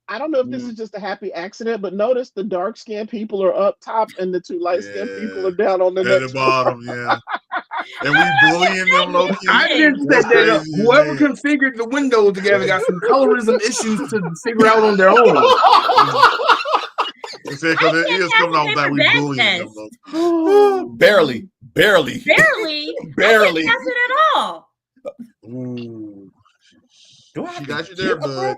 I don't know if this is just a happy accident, but notice the dark skinned people are up top and the two light skinned people are down on the at next the bottom, yeah. And we bullying them low key. I didn't That's set that up. crazy, Whoever man. configured the window together got some colorism issues to figure out on their own. They said because it is coming off like we bullying them low key. Barely. Barely. Barely. I didn't pass it at all. Ooh. Do I She have got to you there, get a bud.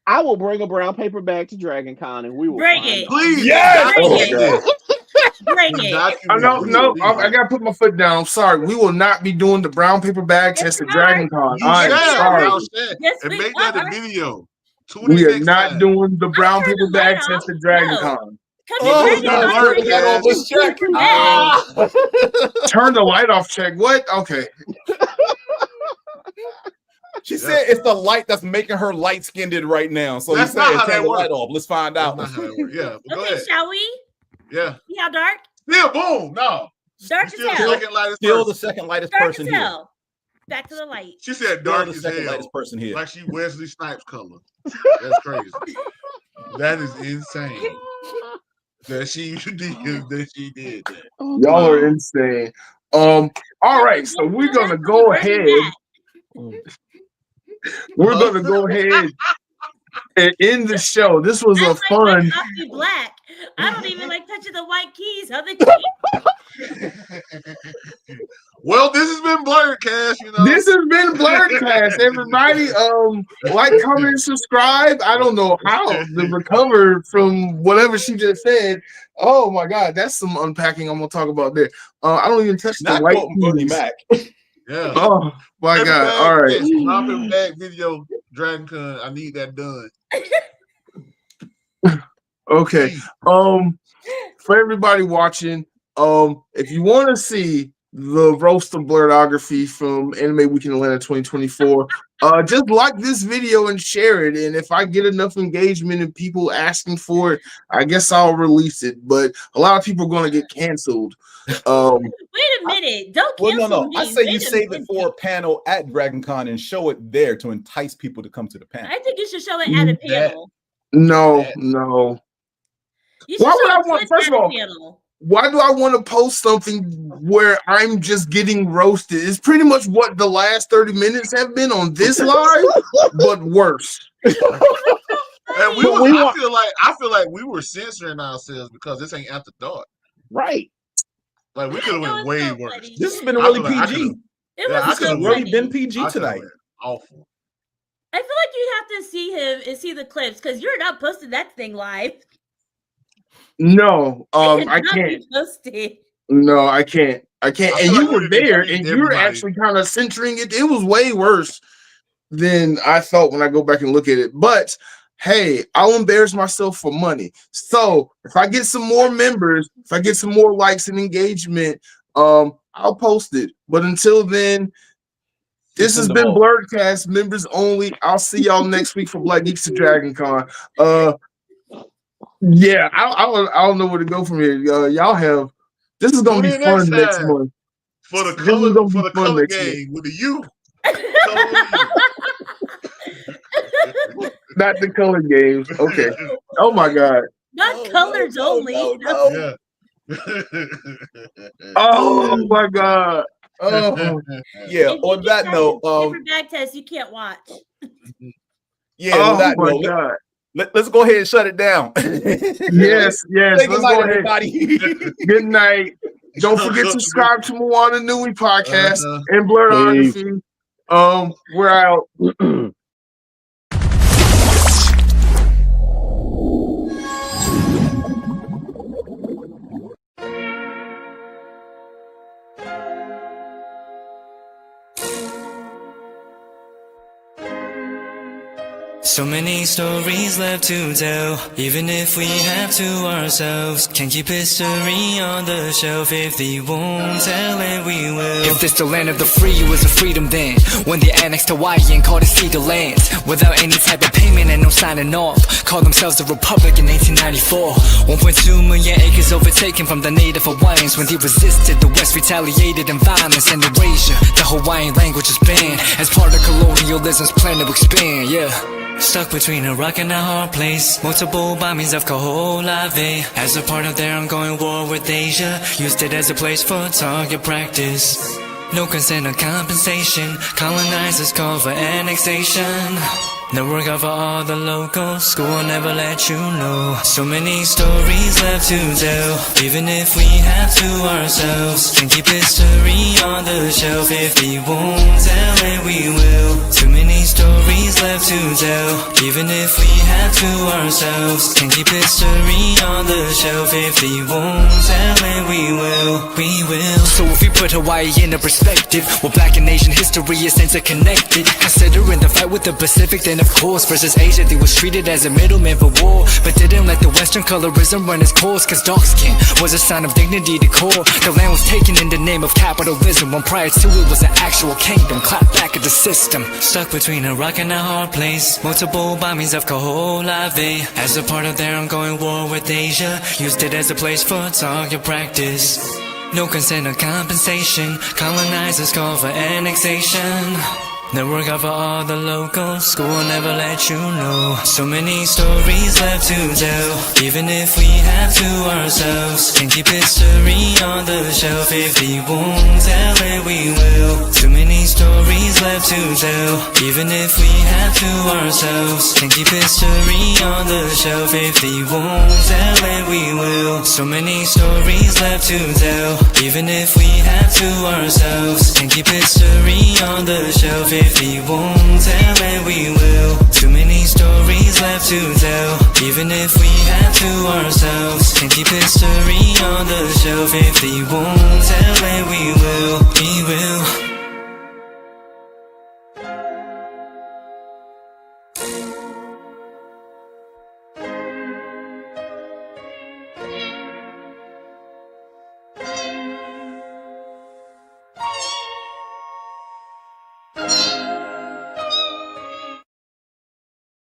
I will bring a brown paper bag to Dragon Con and we will Bring find it. out. Please. Yes! document Oh, this. Bring it. Document No, this, I please. gotta put my foot down. I'm sorry. We will not be doing the brown paper bag Yes, test at we Dragon are. Con. You I'm said, sorry. y'all said. Yes, And we make that a are. video. Tune We in are next not time. doing the brown turn paper the light bag test off. at Dragon No. Con. Come Oh, to Blerd God, Dragon Blerd Con. got all this check. Ah. Turn the light off, check. What? Okay. She said it's the light that's making her light skinned right now. So That's he not said how turn that the light works. off. Let's find That's out. not how that works. Yeah, but go Okay, ahead. shall we? Yeah. See how dark? Still, boom. No. Dark Still as the hell. second lightest Still the person. second lightest Dark person as here. hell. Back to the light. She said Still dark the as second hell. lightest person here. Like she Wesley Snipes color. That's crazy. That is insane. that she did. Oh, Y'all are God. insane. All right, so we're gonna go ahead. We're gonna go ahead and end the show. This was a fun. Coffee black. I don't even like touching the white keys of the key. Well, this has been Blerdkast, you know. This has been Blerdkast, everybody. Like, comment, and subscribe. I don't know how to recover from whatever she just said. Oh my God, that's some unpacking I'm gonna talk about there. I don't even touch the white Bernie keys. Mac. Yeah. Oh my God! All right. Dropping back video, Dragon Con. I need that done. Okay. For everybody watching, if you want to see the roast of Blerdography from Anime Week in Atlanta 2024, just like this video and share it. And if I get enough engagement and people asking for it, I guess I'll release it. But a lot of people are going to get canceled. Wait a minute! Don't cancel no. me. I say you Wait a save it minute. for a panel at Dragon Con and show it there to entice people to come to the panel. I think you should show it at a panel. No. You should Why would show I a want? clip First of at a all, panel. why do I want to post something where I'm just getting roasted? It's pretty much what the last 30 minutes have been on this live, but worse. And I feel like we were censoring ourselves because this ain't after dark. Right. Like we could have went way worse. Funny. This has been really I PG. It Yeah, I was This so has really funny. been PG I tonight. went awful. I feel like you have to see him and see the clips because you're not posting that thing live. No, I It cannot can't. be posted. No, I can't. I And feel you like were we there, didn't and treat you were everybody. actually kind of censoring it. It was way worse than I thought when I go back and look at it. But hey, I'll embarrass myself for money. So if I get some more members, if I get some more likes and engagement, I'll post it. But until then, this has been Blerdkast, members only. I'll see y'all next week for Black Geeks to Dragon Con. Yeah, I don't know where to go from here. Y'all have this is gonna be fun next month. For the This is gonna be fun color next game with the U. Not the color games. Okay. Oh my God. Not colors only. Yeah. Oh my God. Oh Yeah. If On you that just note, have a bag test, you can't watch. yeah. On that my note, God. let's go ahead and shut it down. Yes. Say Let's good night, go ahead. everybody. Good night. Don't forget to subscribe to Moana Nui podcast and Blerdography. We're out. So many stories left to tell, even if we have to ourselves. Can't keep history on the shelf. If they won't tell it, we will. If this the land of the free, it was a freedom then. When they annexed Hawaii and called it Cedar Lands, without any type of payment and no signing off. Called themselves the Republic in 1894. 1.2 million acres overtaken from the native Hawaiians. When they resisted, the West retaliated in violence and erasure. The Hawaiian language is banned as part of colonialism's plan to expand, yeah. Stuck between a rock and a hard place. Multiple bombings of Kaho'olawe. As a part of their ongoing war with Asia, used it as a place for target practice. No consent or compensation. Colonizers call for annexation. No work out for all the locals. School will never let you know. So many stories left to tell, even if we have to ourselves. Can keep history on the shelf. If they won't tell it, we will. Too many stories left to tell, even if we have to ourselves. Can keep history on the shelf. If they won't tell it, we will. We will. So if we put Hawaii into perspective, well, Black and Asian history is interconnected. Considering the fight with the Pacific, then of course, versus Asia, they was treated as a middleman for war, but didn't let the Western colorism run its course. Cause dark skin was a sign of dignity to core. The land was taken in the name of capitalism, when prior to it was an actual kingdom. Clap back at the system. Stuck between a rock and a hard place. Multiple bombings of Kaho'olawe. As a part of their ongoing war with Asia, used it as a place for target practice. No consent or compensation. Colonizers call for annexation. Network out for all the locals, school will never let you know. So many stories left to tell, even if we have to ourselves. Can keep history on the shelf, if we won't tell it we will. Too many stories left to tell, even if we have to ourselves. Can keep history on the shelf, if we won't tell it we will. So many stories left to tell, even if we have to ourselves. Can keep history on the shelf, if we won't tell it we will. Too many stories left to tell, even if we have to ourselves. Can keep history on the shelf, if we won't tell it we will. We will.